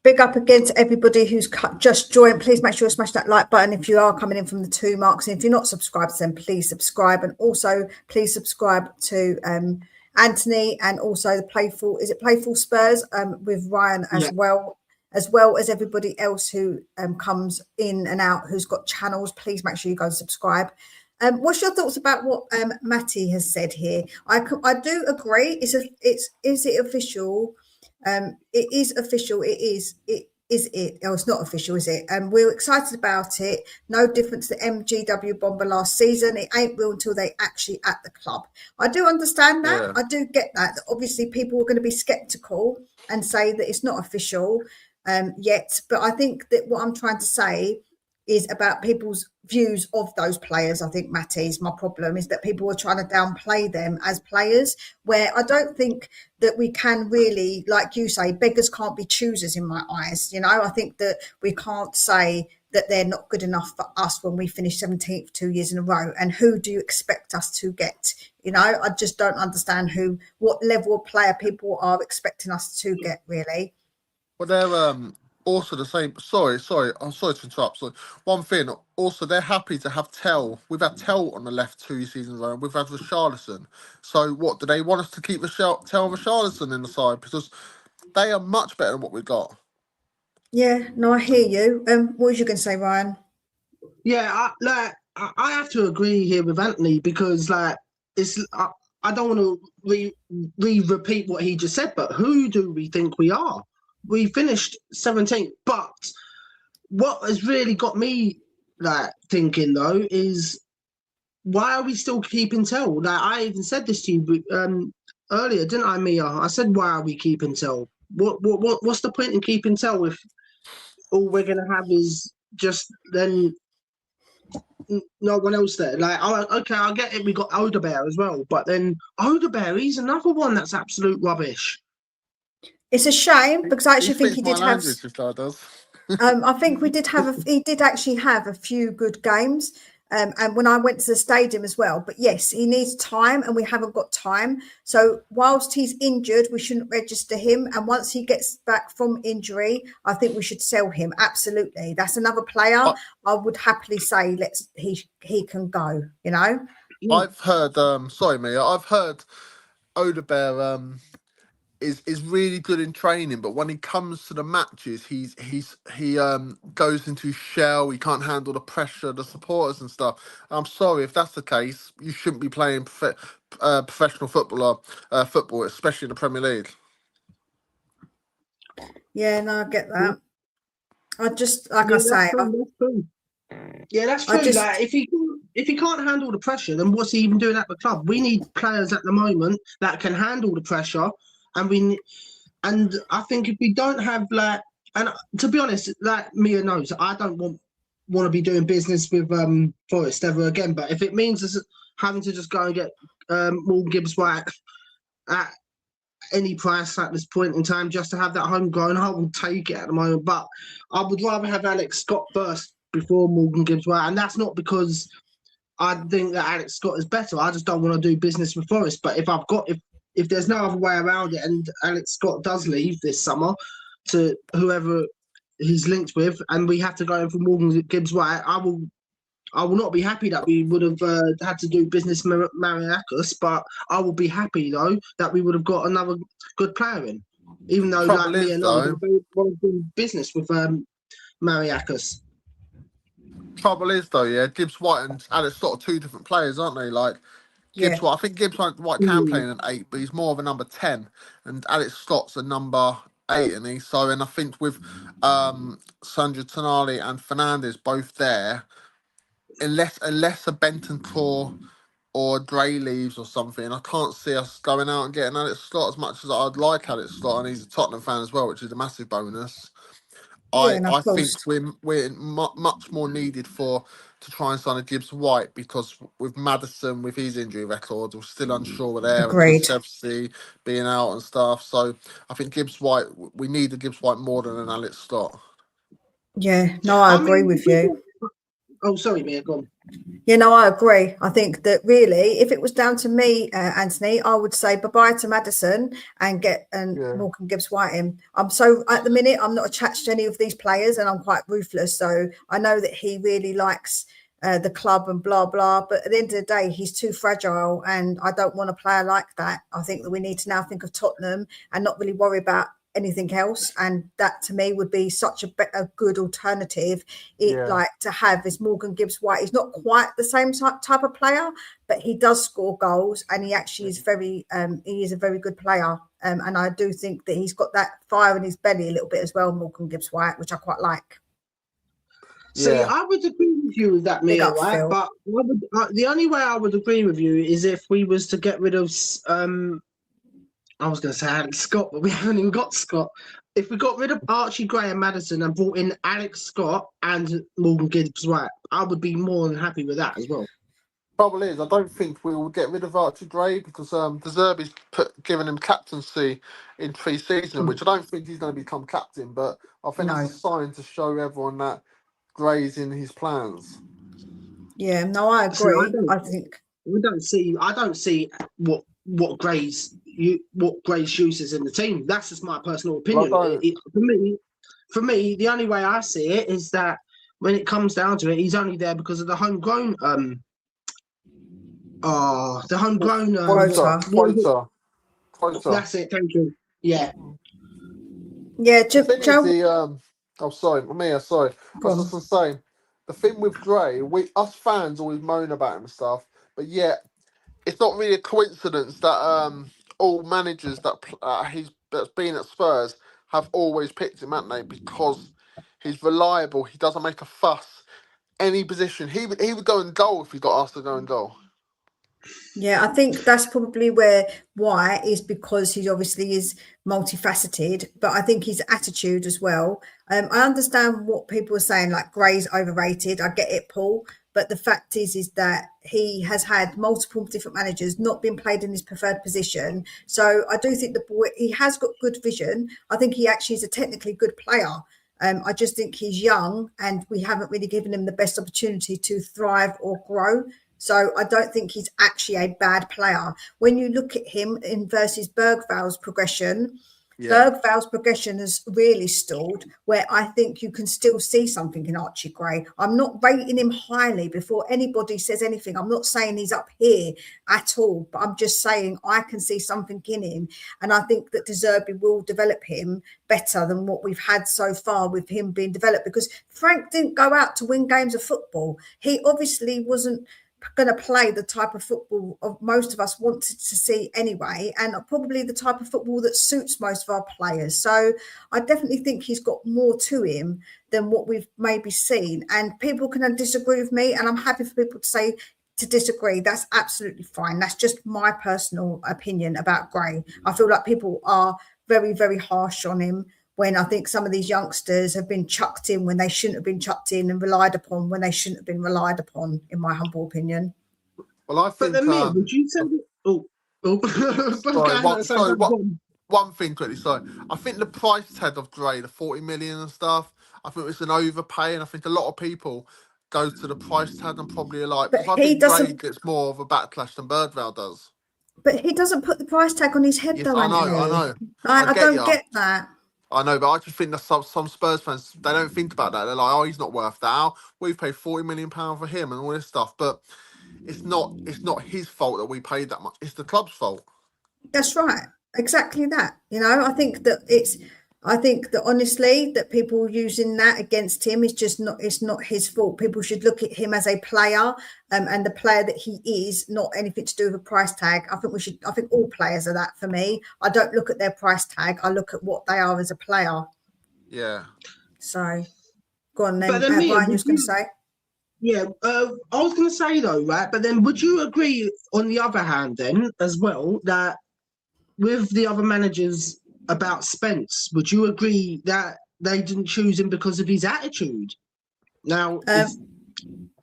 Big up again to everybody who's just joined. Please make sure you smash that like button if you are coming in from the 2 Marks. And if you're not subscribed, then please subscribe. And also please subscribe to Anthony and also the Playful Spurs with Ryan as well as everybody else who comes in and out who's got channels. Please make sure you go and subscribe. What's your thoughts about what Matty has said here? I do agree. Is it official? It is official. Oh, it's not official, is it? We're excited about it. No difference to the MGW bomber last season. It ain't real until they actually at the club. I do understand that. Yeah. I do get that. Obviously, people are going to be sceptical and say that it's not official yet. But I think that what I'm trying to say is about people's views of those players. I think Matty's my problem is that people are trying to downplay them as players, where I don't think that we can really, like you say, beggars can't be choosers in my eyes. I think that we can't say that they're not good enough for us when we finish 17th 2 years in a row. And who do you expect us to get? I just don't understand what level of player people are expecting us to get, really. Well, they're also the same. Sorry. I'm sorry to interrupt. So one thing. Also, they're happy to have Tell. We've had Tell on the left 2 seasons ago. We've had Richarlison. So what do they want us to keep Tell and Richarlison in the side, because they are much better than what we've got? Yeah. No, I hear you. What was you going to say, Ryan? Yeah, I have to agree here with Anthony, because it's. I don't want to repeat what he just said, but who do we think we are? We finished 17th, but what has really got me thinking though is why are we still keeping Tell? Like I even said this to you earlier, didn't I, Mia? I said, why are we keeping Tell? What's the point in keeping Tell if all we're gonna have is just then no one else there? Like, okay, I get it. We got Odebear as well, but then Odebear, he's another one that's absolute rubbish. It's a shame because I actually think he speaks my did have. language, if that does. I think we did have he did actually have a few good games. And when I went to the stadium as well, but yes, he needs time and we haven't got time. So whilst he's injured, we shouldn't register him. And once he gets back from injury, I think we should sell him. Absolutely. That's another player I would happily say he can go, you know. I've heard sorry Mia, I've heard Odebear is really good in training, but when he comes to the matches, he goes into shell. He can't handle the pressure, the supporters and stuff. I'm sorry if that's the case. You shouldn't be playing professional football, especially in the Premier League. Yeah, no, I get that. I just like yeah, I say, that's true. Yeah, that's true. Like if he can't handle the pressure, then what's he even doing at the club? We need players at the moment that can handle the pressure, and I think if we don't have and to be honest, like Mia knows, I don't want to be doing business with Forest ever again. But if it means us having to just go and get Morgan Gibbs White at any price at this point in time just to have that homegrown, I will take it at the moment. But I would rather have Alex Scott first before Morgan Gibbs White, and that's not because I think that Alex Scott is better. I just don't want to do business with Forest. But if there's no other way around it, and Alex Scott does leave this summer to whoever he's linked with, and we have to go in for Morgan Gibbs White, I will not be happy that we would have had to do business with Mariakis, but I will be happy though that we would have got another good player in, even though like me and I want to do business with Mariakis. Trouble is though, yeah, Gibbs White and Alex Scott are two different players, aren't they? Like Gibbs White, I think Gibbs White can play in an 8, but he's more of a number 10, and Alex Scott's a number 8, and I think with Sandro Tonali and Fernandez both there, unless a Bentancur or Dre leaves or something, I can't see us going out and getting Alex Scott as much as I'd like Alex Scott, and he's a Tottenham fan as well, which is a massive bonus. I think we're much more needed to try and sign a Gibbs White, because with Maddison, with his injury record, we're still unsure with there, and Kulusevski being out and stuff. So I think Gibbs White, we need a Gibbs White more than an Alex Scott. Yeah, no, I agree with you. Oh, sorry, Mia, go on. Yeah, no, I agree. I think that really, if it was down to me, Anthony, I would say bye-bye to Maddison and get Morgan Gibbs White in. At the minute, I'm not attached to any of these players and I'm quite ruthless. So I know that he really likes the club and blah, blah. But at the end of the day, he's too fragile and I don't want a player like that. I think that we need to now think of Tottenham and not really worry about anything else, and that to me would be such a good alternative like to have is Morgan Gibbs White. He's not quite the same type of player, but he does score goals and he actually is he is a very good player, and I do think that he's got that fire in his belly a little bit as well, Morgan Gibbs White, which I quite like. See, I would agree with you with that, Mia, right? Phil. But the only way I would agree with you is if we was to get rid of I was going to say Alex Scott, but we haven't even got Scott. If we got rid of Archie Gray and Maddison and brought in Alex Scott and Morgan Gibbs White, I would be more than happy with that as well. Problem is, I don't think we will get rid of Archie Gray because De Zerbi's given him captaincy in pre-season, which I don't think he's going to become captain, but I think it's a sign to show everyone that Gray's in his plans. Yeah, no, I agree. I don't see what Gray's use is in the team. That's just my personal opinion. For me, the only way I see it is that when it comes down to it, he's only there because of the homegrown. Quota. That's it. Thank you. Yeah. Yeah. Sorry, Mia. Sorry. I was just saying, the thing with Gray, us fans always moan about him and stuff, but yet it's not really a coincidence that all managers that's been at Spurs have always picked him, haven't they? Because he's reliable. He doesn't make a fuss. any position. He would go in goal if he got asked to go in goal. Yeah, I think that's probably why is because he obviously is multifaceted, but I think his attitude as well. I understand what people are saying, like Gray's overrated. I get it, Paul, but the fact is that he has had multiple different managers, not been played in his preferred position. So I do think the boy, he has got good vision. I think he actually is a technically good player. I just think he's young and we haven't really given him the best opportunity to thrive or grow. So I don't think he's actually a bad player. When you look at him in versus Bergval's progression, Bergval's progression has really stalled, where I think you can still see something in Archie Gray. I'm not rating him highly before anybody says anything. I'm not saying he's up here at all, but I'm just saying I can see something in him. And I think that De Zerbi will develop him better than what we've had so far with him being developed, because Frank didn't go out to win games of football. He obviously wasn't going to play the type of football of most of us wanted to see anyway, and probably the type of football that suits most of our players. So I definitely think he's got more to him than what we've maybe seen, and people can disagree with me, and I'm happy for people to disagree. That's absolutely fine. That's just my personal opinion about Gray. I feel like people are very, very harsh on him, when I think some of these youngsters have been chucked in when they shouldn't have been chucked in, and relied upon when they shouldn't have been relied upon, in my humble opinion. Well, I think. But then, would you say? One thing quickly. Sorry, I think the price tag of Gray, the 40 million and stuff, I think it's an overpay, and I think a lot of people go to the price tag and probably are like, because I think Gray gets more of a backlash than Bergval does. But he doesn't put the price tag on his head, yes, though. I know. I don't get that. I know, but I just think that some Spurs fans, they don't think about that. They're like, oh, he's not worth that. We've paid £40 million for him and all this stuff. But it's not his fault that we paid that much. It's the club's fault. That's right. Exactly that. I think that honestly, that people using that against him is just not, it's not his fault. People should look at him as a player, and the player that he is, not anything to do with a price tag. I think all players are that for me. I don't look at their price tag. I look at what they are as a player. Yeah. So go on then. But then Brian, you was going to say? Yeah, I was going to say though, right? But then would you agree on the other hand then as well, that with the other managers about Spence, would you agree that they didn't choose him because of his attitude? Now, is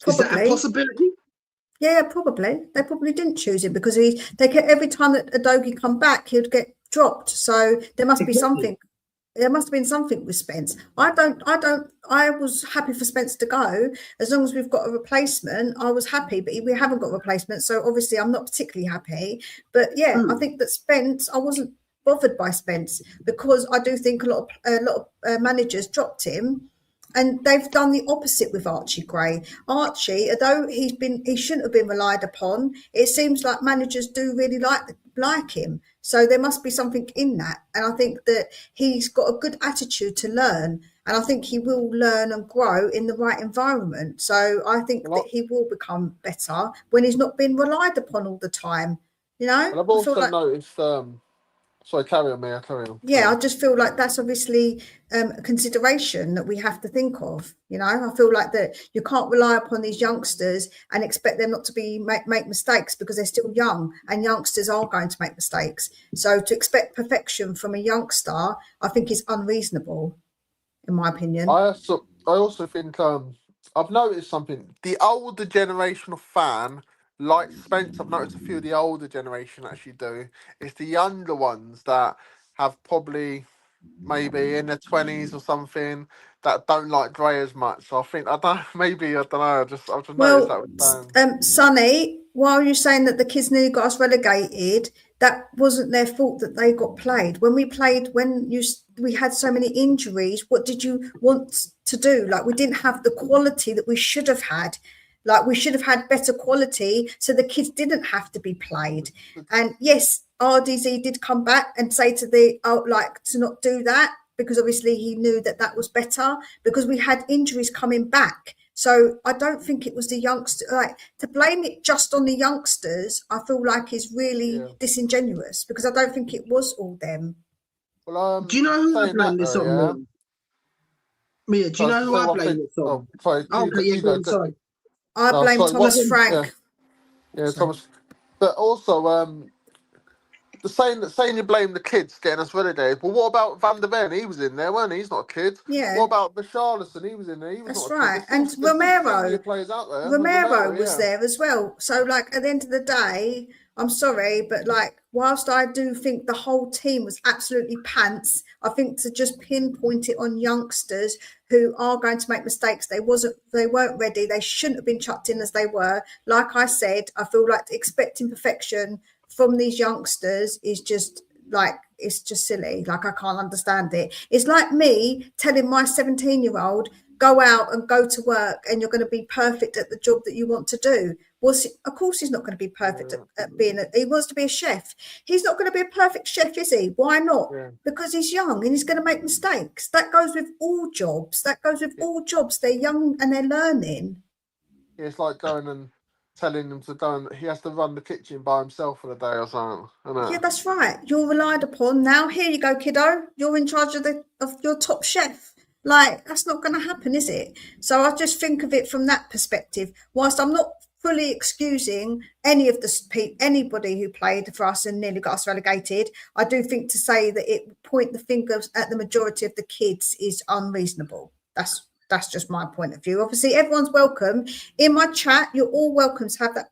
that a possibility? Yeah, probably. They probably didn't choose him because every time that Udogie come back, he'd get dropped. So there must be something. There must have been something with Spence. I was happy for Spence to go. As long as we've got a replacement, I was happy, but we haven't got a replacement. So obviously I'm not particularly happy. But yeah, I think that Spence, I wasn't bothered by Spence, because I do think a lot of managers dropped him, and they've done the opposite with Archie Gray. Archie, although he shouldn't have been relied upon, it seems like managers do really like him. So there must be something in that. And I think that he's got a good attitude to learn. And I think he will learn and grow in the right environment. So I think that he will become better when he's not been relied upon all the time. And I've also noticed... Sorry, carry on. Yeah, I just feel like that's obviously a consideration that we have to think of. I feel like that you can't rely upon these youngsters and expect them not to make mistakes, because they're still young, and youngsters are going to make mistakes. So to expect perfection from a youngster, I think is unreasonable, in my opinion. I also think I've noticed something. The older generation of fan, like Spence, I've noticed a few of the older generation actually do. It's the younger ones that have probably maybe in their 20s or something that don't like Gray as much. So I think I've just noticed that with fans. Sonny, while you're saying that the kids nearly got us relegated, that wasn't their fault that they got played. When we had so many injuries, what did you want to do? Like, we didn't have the quality that we should have had. Like, we should have had better quality so the kids didn't have to be played. And yes, RDZ did come back and say to not do that, because obviously he knew that was better, because we had injuries coming back. So I don't think it was the youngsters. Like, to blame it just on the youngsters, I feel like is really disingenuous, because I don't think it was all them. Well, do you know who I blame this on? Mia, do you know who I blame it Oh, on? sorry, Okay, yeah, go on, sorry. I No, blame sorry, Thomas what? Frank. Yeah, Sorry. Thomas. But also, the saying you blame the kids getting us relegated. Well, what about Van der Ven? He was in there, weren't he? He's not a kid. Yeah. What about Richarlison? He was in there. He was That's not a kid. right. And There's still Romero, senior players out there. Romero was Yeah. there as well. So, like, at the end of the day, I'm sorry, but like, whilst I do think the whole team was absolutely pants, I think to just pinpoint it on youngsters who are going to make mistakes, they weren't ready. They shouldn't have been chucked in as they were. Like I said, I feel like expecting perfection from these youngsters is just like, it's just silly. Like, I can't understand it. It's like me telling my 17-year-old, go out and go to work and you're going to be perfect at the job that you want to do. Well, of course he's not going to be perfect at being he wants to be a chef. He's not going to be a perfect chef, is he? Why not? Yeah. Because he's young and he's going to make mistakes. That goes with all jobs. They're young and they're learning. Yeah, it's like going and telling him to go and he has to run the kitchen by himself for the day or something. Isn't it? Yeah, that's right. You're relied upon. Now, here you go, kiddo. You're in charge of your top chef. Like, that's not going to happen, is it? So I just think of it from that perspective. Whilst I'm not fully excusing anybody who played for us and nearly got us relegated, I do think to say that it point the fingers at the majority of the kids is unreasonable. That's just my point of view. Obviously, everyone's welcome in my chat. You're all welcome to have that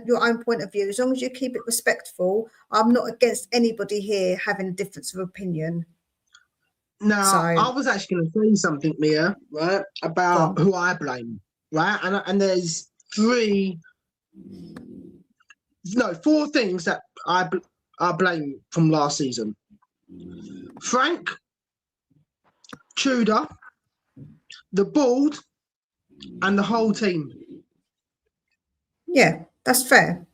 your own point of view, as long as you keep it respectful. I'm not against anybody here having a difference of opinion. Now, I was actually going to say something, Mia, right, about who I blame, right? And there's four things that I blame from last season. Frank, Tudor, the board, and the whole team. Yeah, that's fair.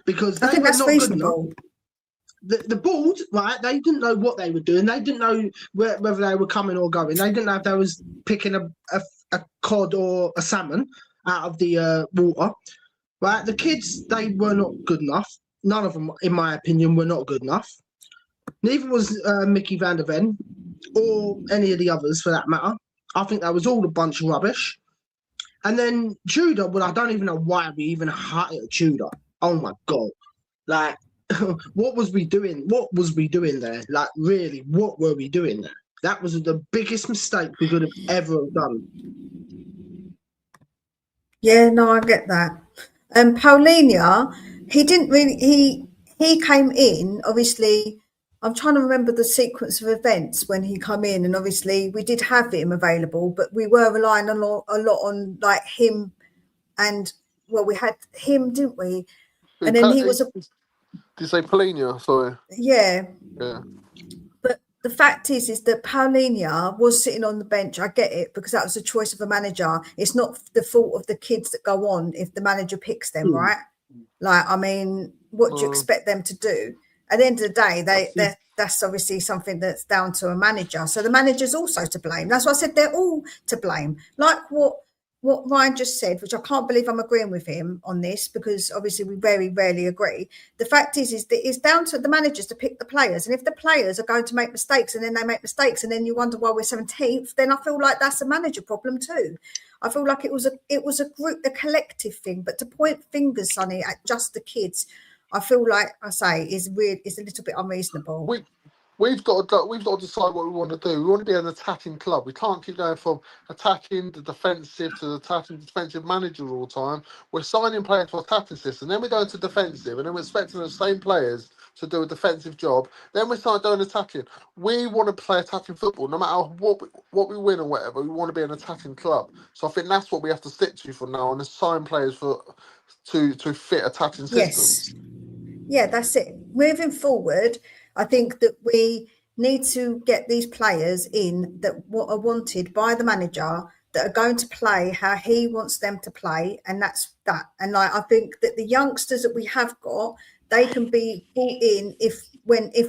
Because I think that's reasonable. The board, right? They didn't know what they were doing. They didn't know whether they were coming or going. They didn't know if they was picking a cod or a salmon out of the water, right? The kids, they were not good enough. None of them, in my opinion, were not good enough. Neither was Mickey van der Ven or any of the others, for that matter. I think that was all a bunch of rubbish. And then Tudor, well, I don't even know why we even hired Tudor. Oh my God. Like, what was we doing? What was we doing there? Like, really, what were we doing there? That was the biggest mistake we could have ever done. Yeah, no, I get that. Paulinho, he didn't really, he came in, obviously, I'm trying to remember the sequence of events when he come in, and obviously we did have him available, but we were relying a lot on like him, and well, we had him, didn't we? And then he was Did you say Paulinho? Sorry. Yeah. Yeah. But the fact is that Paulinho was sitting on the bench. I get it, because that was the choice of a manager. It's not the fault of the kids that go on if the manager picks them, right? Like, I mean, what do you expect them to do? At the end of the day, that's obviously something that's down to a manager. So the manager's also to blame. That's why I said they're all to blame. Like what Ryan just said, which I can't believe I'm agreeing with him on this, because obviously we very rarely agree. The fact is that it's down to the managers to pick the players. And if the players are going to make mistakes and then they make mistakes and then you wonder why we're 17th, then I feel like that's a manager problem too. I feel like it was a group, a collective thing. But to point fingers, Sonny, at just the kids, I feel like I say is weird. It's a little bit unreasonable. We've got to decide what we want to do. We want to be an attacking club. We can't keep going from attacking to defensive to attacking to defensive manager all the time. We're signing players for attacking system, then we're going to defensive, and then we're expecting the same players to do a defensive job. Then we start doing attacking. We want to play attacking football, no matter what we win or whatever. We want to be an attacking club. So I think that's what we have to stick to from now on: is sign players to fit attacking systems. Yes. Yeah, that's it. Moving forward, I think that we need to get these players in that are wanted by the manager, that are going to play how he wants them to play, and that's that. And like, I think that the youngsters that we have got, they can be brought in if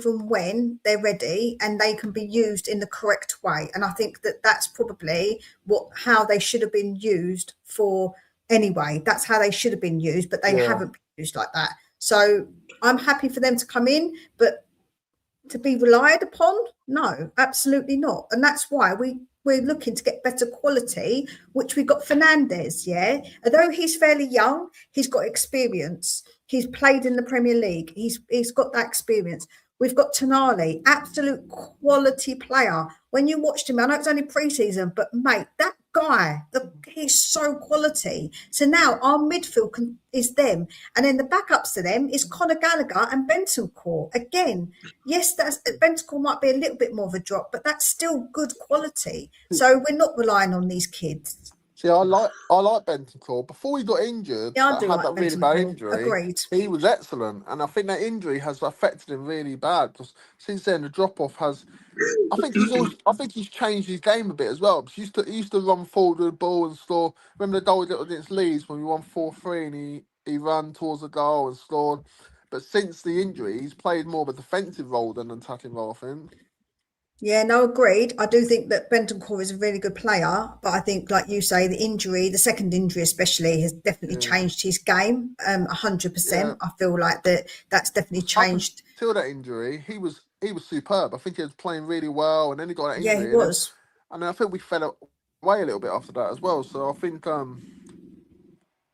and when they're ready, and they can be used in the correct way. And I think that that's probably how they should have been used for anyway. That's how they should have been used, but they haven't been used like that. So I'm happy for them to come in, but to be relied upon, no, absolutely not. And that's why we we're looking to get better quality, which we got Fernandez, yeah. Although he's fairly young, he's got experience. He's played in the Premier League. He's got that experience. We've got Tonali, absolute quality player. When you watched him, I know it's only pre-season, but mate, that guy, he's so quality. So now our midfield is them, and then the backups to them is Conor Gallagher and Bentancur. Again, yes, Bentancur might be a little bit more of a drop, but that's still good quality. So we're not relying on these kids. See, I like Bentancur. Before he got injured, Yeah, I that do had like that really bad injury. Agreed. He was excellent, and I think that injury has affected him really bad. Because since then, the drop off has. I think he's changed his game a bit as well. Because he used to run forward with the ball and score. Remember the goal against Leeds when we won 4-3, and he ran towards the goal and scored. But since the injury, he's played more of a defensive role than an attacking role, I think. Yeah, no, agreed. I do think that Bentancur is a really good player, but I think, like you say, the second injury especially, has definitely changed his game. 100%. I feel like that's definitely changed. Till that injury, he was superb. I think he was playing really well, and then he got that injury. Yeah, he was. And I think we fell away a little bit after that as well. So I think so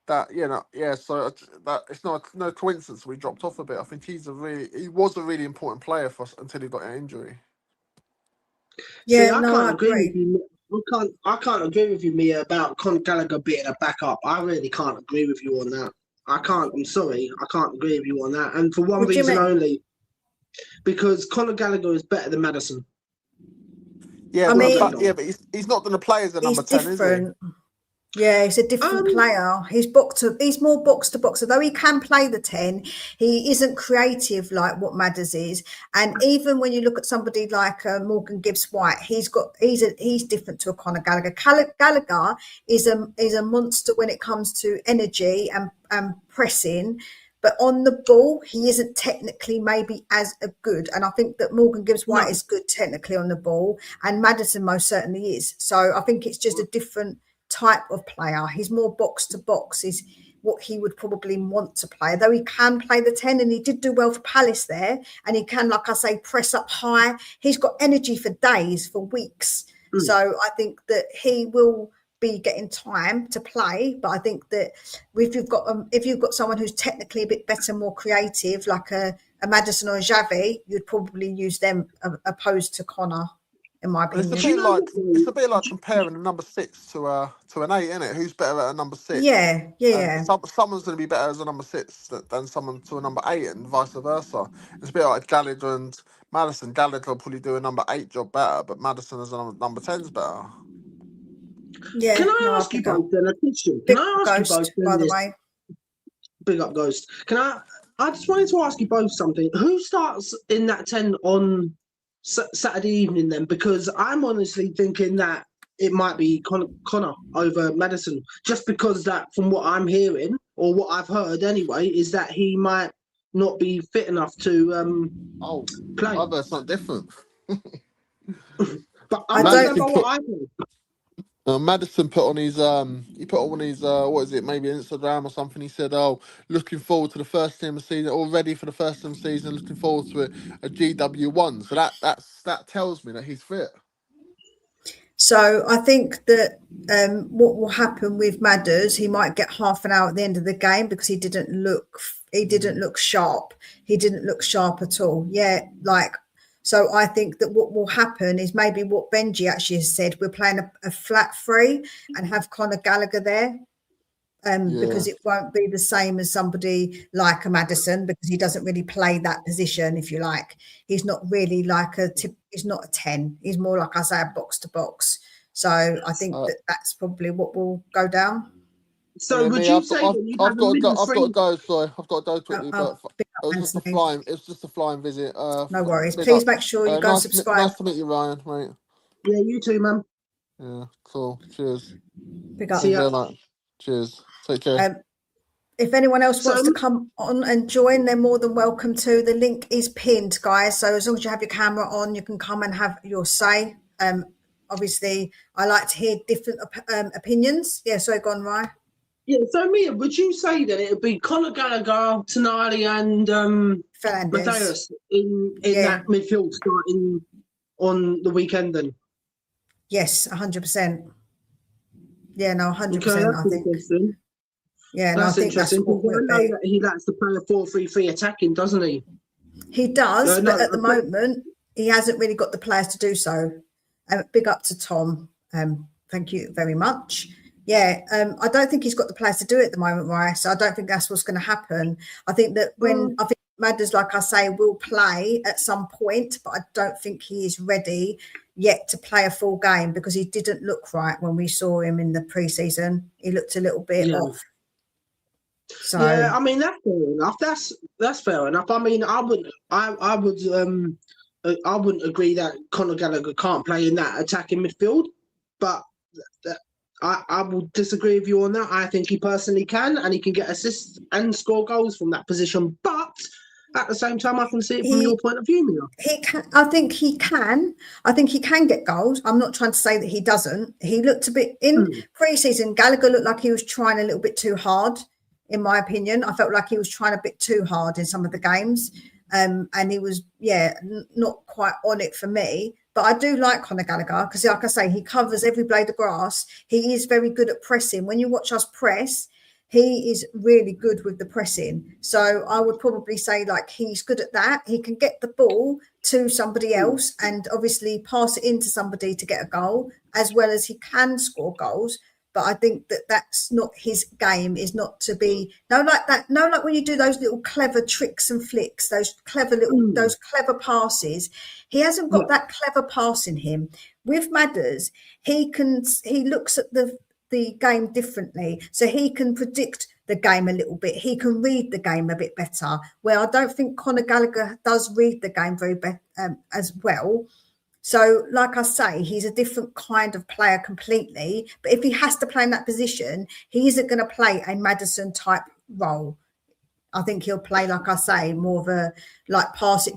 that it's no coincidence we dropped off a bit. I think he was a really important player for us until he got an injury. Yeah, see, I no, can't I agree agree. with you. I can't agree with you, Mia, about Conor Gallagher being a backup. I really can't agree with you on that. I can't. I'm sorry, I can't agree with you on that, and for one What do you reason mean? only, because Conor Gallagher is better than Maddison. Yeah, but he's not going to play as a number 10, different. is he? Yeah, he's a different player. He's more box to box. Although he can play the 10, he isn't creative like what Madders is. And even when you look at somebody like Morgan Gibbs-White, he's different to a Conor Gallagher. Gallagher is a monster when it comes to energy and pressing. But on the ball, he isn't technically maybe as good. And I think that Morgan Gibbs-White is good technically on the ball, and Maddison most certainly is. So I think it's just a different type of player. He's more box to box is what he would probably want to play, though he can play the 10, and he did do well for Palace there, and he can, like I say, press up high. He's got energy for days, for weeks. So I think that he will be getting time to play, but I think that if you've got someone who's technically a bit better, more creative, like a Maddison or a Xavi, you'd probably use them opposed to Connor, in my opinion. It's a bit like comparing a number 6 to an 8, isn't it? Who's better at a number 6? Yeah. Someone's going to be better as a number 6 than someone to a number 8, and vice versa. It's a bit like Gallagher and Maddison. Gallagher will probably do a number 8 job better, but Maddison as a number 10's better. Yeah. Can I ask you both then a question? Can I ask you both, by the way? Big up, Ghost. I just wanted to ask you both something. Who starts in that 10 on Saturday evening then? Because I'm honestly thinking that it might be Connor over Maddison, just because that, from what I'm hearing, or what I've heard anyway, is that he might not be fit enough to play. Oh, that's not different. But I don't know what I think. Maddison put on his what is it, maybe Instagram or something. He said, looking forward to the first team of the season, all ready for the first team of the season, looking forward to a GW1. So that tells me that he's fit. So I think that what will happen with Madders, he might get half an hour at the end of the game because he didn't look sharp. He didn't look sharp at all. Yeah, so I think that what will happen is maybe what Benji actually has said. We're playing a flat 3 and have Conor Gallagher there, because it won't be the same as somebody like a Maddison, because he doesn't really play that position, if you like. He's not really he's not a 10. He's more, like I say, a box to box. So I think that's probably what will go down. So would you say I've got to go. Sorry, I've got to go quickly. But it was just a flying visit. No worries. Please make sure you go and subscribe. Nice to meet you, Ryan, mate. Yeah, you too, man. Yeah, cool. Cheers. Big up. See ya. Cheers. Take care. If anyone else wants to come on and join, they're more than welcome to. The link is pinned, guys. So as long as you have your camera on, you can come and have your say. Obviously, I like to hear different opinions. Yeah, so go on, Ryan. Yeah, so Mia, would you say that it would be Conor Gallagher, Tonali, and Mateus in that midfield starting on the weekend then? Yes, 100%. Yeah, no, Okay, 100%. that's I think. interesting. Yeah, and I That's think that's interesting what because we'll I know be. that he likes to play a 4-3-3 attacking, doesn't he? He does, No, but at the but moment, he hasn't really got the players to do so. Big up to Tom. Thank you very much. Yeah, I don't think he's got the players to do it at the moment, right? So I don't think that's what's going to happen. I think that I think Madders, like I say, will play at some point, but I don't think he is ready yet to play a full game because he didn't look right when we saw him in the pre-season. He looked a little bit yeah. off. So Yeah, I mean that's fair enough. That's fair enough. I mean, I wouldn't agree that Conor Gallagher can't play in that attacking midfield, but I will disagree with you on that. I think he personally can, and he can get assists and score goals from that position. But at the same time, I can see it from your point of view, Mia. he can. I think he can. I think he can get goals. I'm not trying to say that he doesn't. He looked a bit in pre-season. Gallagher looked like he was trying a little bit too hard. In my opinion, I felt like he was trying a bit too hard in some of the games, and he was, not quite on it for me. But I do like Conor Gallagher because, like I say, he covers every blade of grass. He is very good at pressing. When you watch us press, he is really good with the pressing. So I would probably say like he's good at that. He can get the ball to somebody else and obviously pass it into somebody to get a goal, as well as he can score goals. But I think that that's not his game, is not to be like when you do those little clever tricks and flicks, those clever passes. He hasn't got that clever pass in him. With Madders, he looks at the game differently, so he can predict the game a little bit. He can read the game a bit better, where I don't think Conor Gallagher does read the game very as well. So, like I say, he's a different kind of player completely. But if he has to play in that position, he isn't going to play a Maddison type role. I think he'll play, like I say, more of a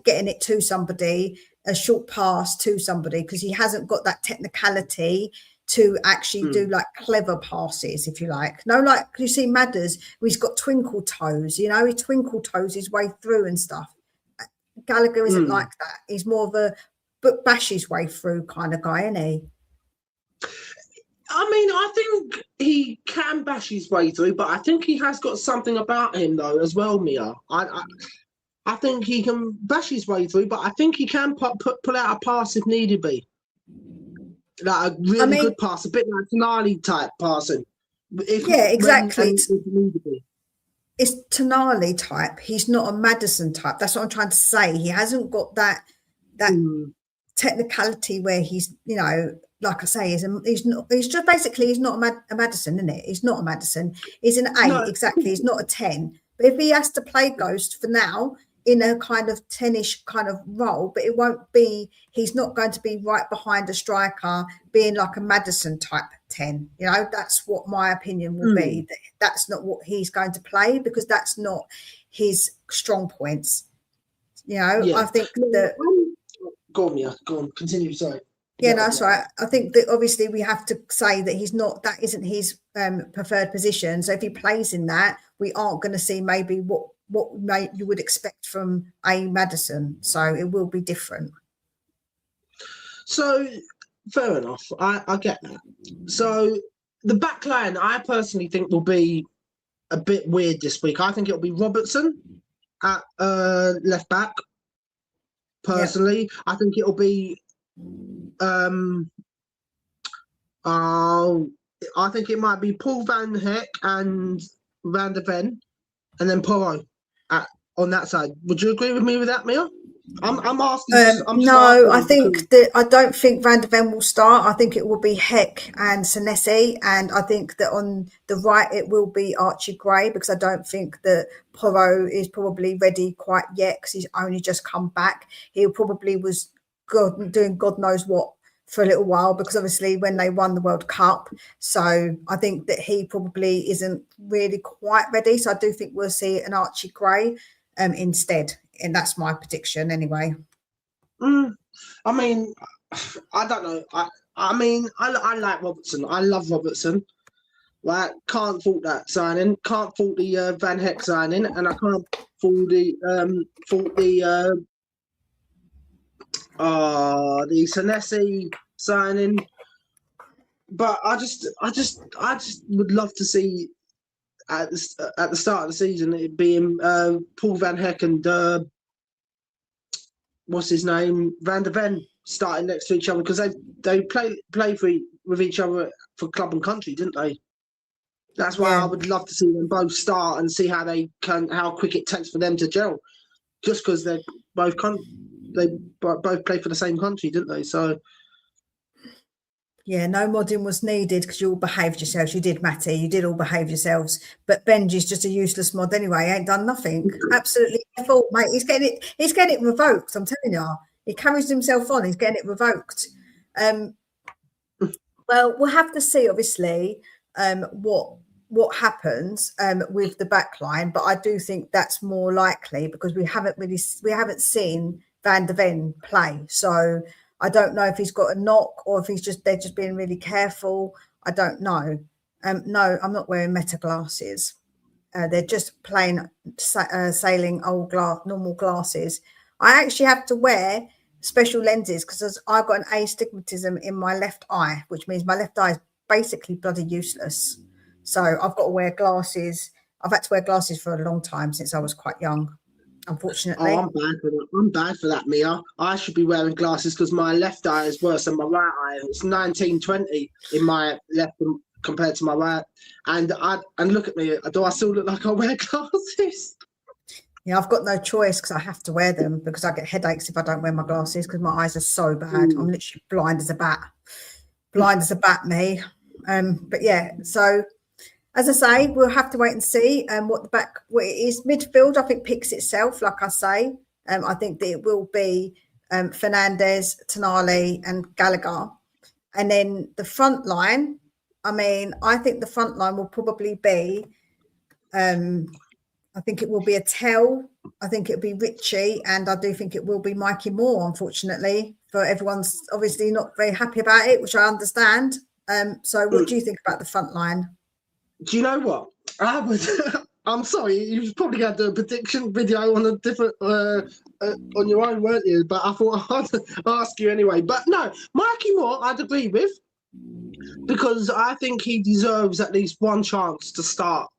getting it to somebody, a short pass to somebody, because he hasn't got that technicality to actually do like clever passes, if you like. No, like you see Madders, he's got twinkle toes, he twinkle toes his way through and stuff. Gallagher isn't like that. He's more of a bash his way through kind of guy, isn't he? I mean, I think he can bash his way through, but I think he has got something about him though as well, Mia. I think he can bash his way through, but I think he can pull out a pass if needed be. Like a really good pass, a bit like Tonali type passing. Exactly. It's Tonali type. He's not a Maddison type. That's what I'm trying to say. He hasn't got that technicality where he's, like I say, he's not a Maddison, isn't it? He's not a Maddison. He's an 8, exactly. He's not a 10. But if he has to play Ghost for now in a kind of 10-ish kind of role, but it won't be, he's not going to be right behind a striker being like a Maddison type 10. That's what my opinion will be. That's not what he's going to play because that's not his strong points. I think that... Go on, Mia. Go on. Continue, sorry. Yeah, no, that's right. I think that obviously we have to say that that isn't his preferred position. So if he plays in that, we aren't going to see maybe what you would expect from a Maddison. So it will be different. So fair enough. I get that. So the back line, I personally think will be a bit weird this week. I think it'll be Robertson at left back. Personally, I think it'll be I think it might be Paul Van Heck and Van der Ven, and then Porro on that side. Would you agree with me with that, Mia? I'm asking. I don't think Van der Ven will start. I think it will be Heck and Senesi, and I think that on the right it will be Archie Gray because I don't think that Porro is probably ready quite yet because he's only just come back. He probably was doing God knows what for a little while because obviously when they won the World Cup, so I think that he probably isn't really quite ready. So I do think we'll see an Archie Gray instead. And that's my prediction anyway. I mean, I don't know. I like Robertson. I love Robertson. Right? Can't fault that signing. Can't fault the Van Heck signing, and I can't fault the Senesi signing. but I just would love to see at the start of the season it being Paul van Heck and what's his name, Van der Ven starting next to each other, because they play with each other for club and country, didn't they? That's why I would love to see them both start and see how quick it takes for them to gel. Just because they both play for the same country, didn't they? So yeah, no modding was needed because you all behaved yourselves. You did, Matty. You did all behave yourselves. But Benji's just a useless mod anyway. He ain't done nothing. Absolutely fault, mate. He's getting it revoked. I'm telling you. He carries himself on. He's getting it revoked. Well, we'll have to see, obviously, what happens with the back line, but I do think that's more likely because we haven't seen Van der Ven play, so I don't know if he's got a knock or if they're just being really careful. I don't know. No, I'm not wearing meta glasses. They're just plain sailing normal glasses. I actually have to wear special lenses because I've got an astigmatism in my left eye, which means my left eye is basically bloody useless. So I've got to wear glasses. I've had to wear glasses for a long time since I was quite young, unfortunately. Oh, I'm bad for that, Mia. I should be wearing glasses because my left eye is worse than my right eye. It's 1920 in my left compared to my right. And look at me. Do I still look like I wear glasses? Yeah, I've got no choice because I have to wear them because I get headaches if I don't wear my glasses because my eyes are so bad. I'm literally blind as a bat. Blind as a bat, me. But yeah, so as I say, we'll have to wait and see what it is. Midfield, I think, picks itself, like I say. I think that it will be Fernandes, Tonali and Gallagher. And then the front line, I think the front line will probably be, I think it will be a Tell. I think it'll be Richie. And I do think it will be Mikey Moore, unfortunately. For everyone's obviously not very happy about it, which I understand. So what do you think about the front line? Do you know what? I would. I'm sorry, you was probably going to do a prediction video on a different on your own, weren't you? But I thought I'd ask you anyway. But no, Mikey Moore, I'd agree with because I think he deserves at least one chance to start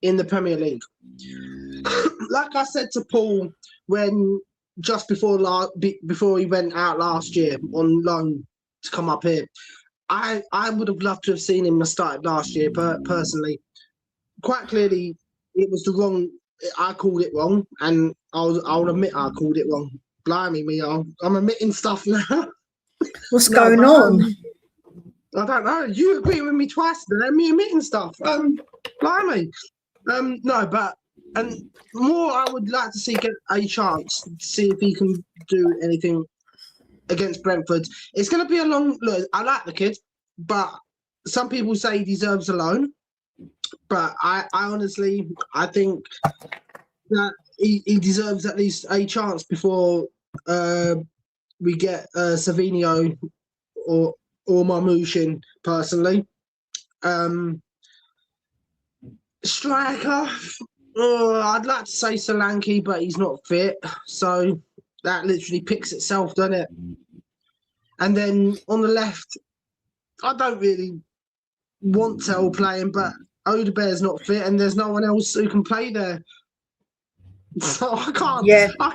in the Premier League. Like I said to Paul when just before he went out last year on loan to come up here. I would have loved to have seen him started last year, personally. Quite clearly, it was the wrong. I called it wrong, and I'll admit I called it wrong. Blimey, me, I'm admitting stuff now. What's going on? I don't know. You agree with me twice, then me admitting stuff. Blimey. No, but and more. I would like to see get a chance to see if he can do anything against Brentford. It's going to be a long look. I like the kid, but some people say he deserves a loan. But I honestly, I think that he deserves at least a chance before we get Savinho or Marmouche personally. Striker, I'd like to say Solanke, but he's not fit. So that literally picks itself, doesn't it? And then on the left, I don't really want Tell playing, but Odebear's not fit, and there's no one else who can play there. So I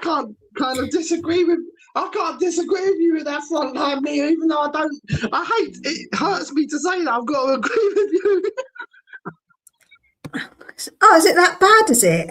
can't kind of disagree with. I can't disagree with you with that front line, me. Even though it hurts me to say that I've got to agree with you. Oh, is it that bad? Is it?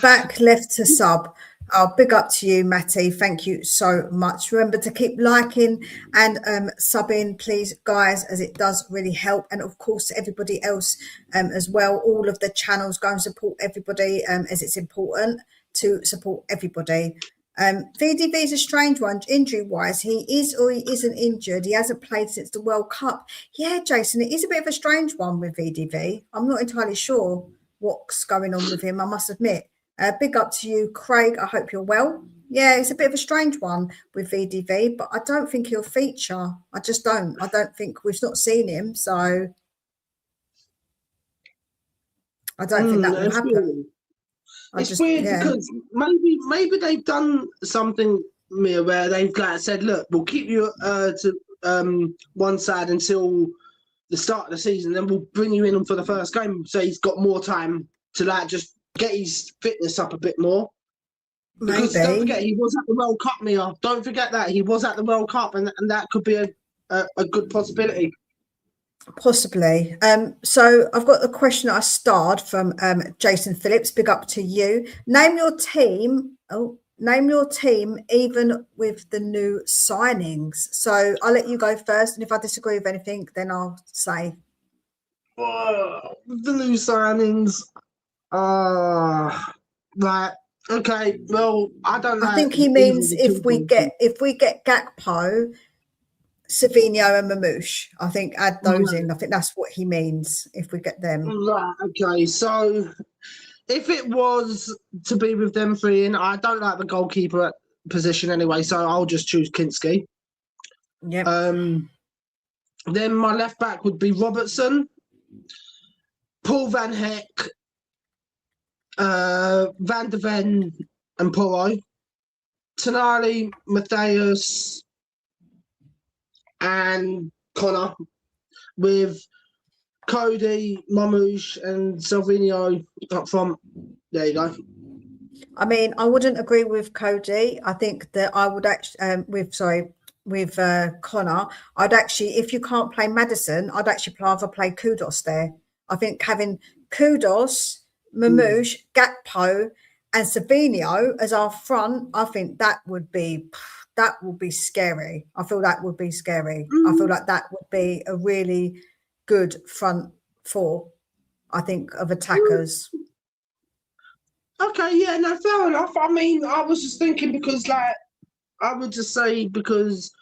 Back left to sub. Oh, big up to you, Matty. Thank you so much. Remember to keep liking and subbing, please, guys, as it does really help. And of course, everybody else as well. All of the channels, go and support everybody as it's important to support everybody. VDV is a strange one, injury-wise. He is or he isn't injured. He hasn't played since the World Cup. Yeah, Jason, it is a bit of a strange one with VDV. I'm not entirely sure what's going on with him, I must admit. Big up to you, Craig. I hope you're well. Yeah, it's a bit of a strange one with VDV, but I don't think he'll feature. I just don't. I don't think we've not seen him, so I don't think that will happen. It's weird because maybe they've done something, Mia, where they've said, look, we'll keep you to one side until the start of the season, then we'll bring you in for the first game, so he's got more time to like just get his fitness up a bit more. Because don't forget, he was at the World Cup, Mia. Don't forget that he was at the World Cup, and that could be a good possibility. Possibly. So I've got the question that I starred from Jason Phillips. Big up to you. Name your team. Name your team, even with the new signings. So I'll let you go first, and if I disagree with anything, then I'll say. The new signings. Right. Okay. Well, I don't. I think he means if we get Gakpo, Savinho and Mamouche, I think add those in. I think that's what he means if we get them. Right, okay. So if it was to be with them three in, I don't like the goalkeeper position anyway, so I'll just choose Kinski. Yeah. Then my left back would be Robertson, Paul Van Heck, Van de Ven and Porro, Tonali, Matthias, and Connor, with Cody, Mamouche, and Salvinio up front. There you go. I mean, I wouldn't agree with Cody. I think that I would actually, with Connor, I'd actually, if you can't play Maddison, I'd actually rather play Kudos there. I think having Kudos, Mamouche, Gakpo, and Savinho as our front, I think that would be scary. I feel that would be scary. I feel like that would be a really good front four, I think, of attackers. Okay, yeah, no, fair enough. I mean, I was just thinking because, like, I would just say because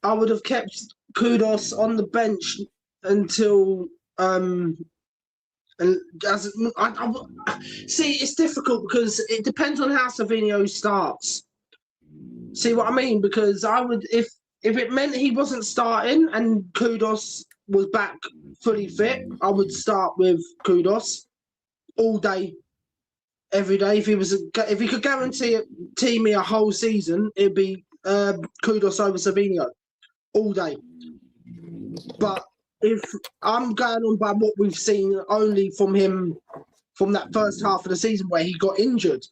I would have kept Kudos on the bench until and as see, it's difficult because it depends on how Savinho starts. See what I mean? Because I would, if it meant he wasn't starting and Kudos was back fully fit, I would start with Kudos all day, every day. If he could guarantee me a whole season, it'd be Kudos over Savinho all day. But if I'm going on by what we've seen only from him from that first half of the season where he got injured,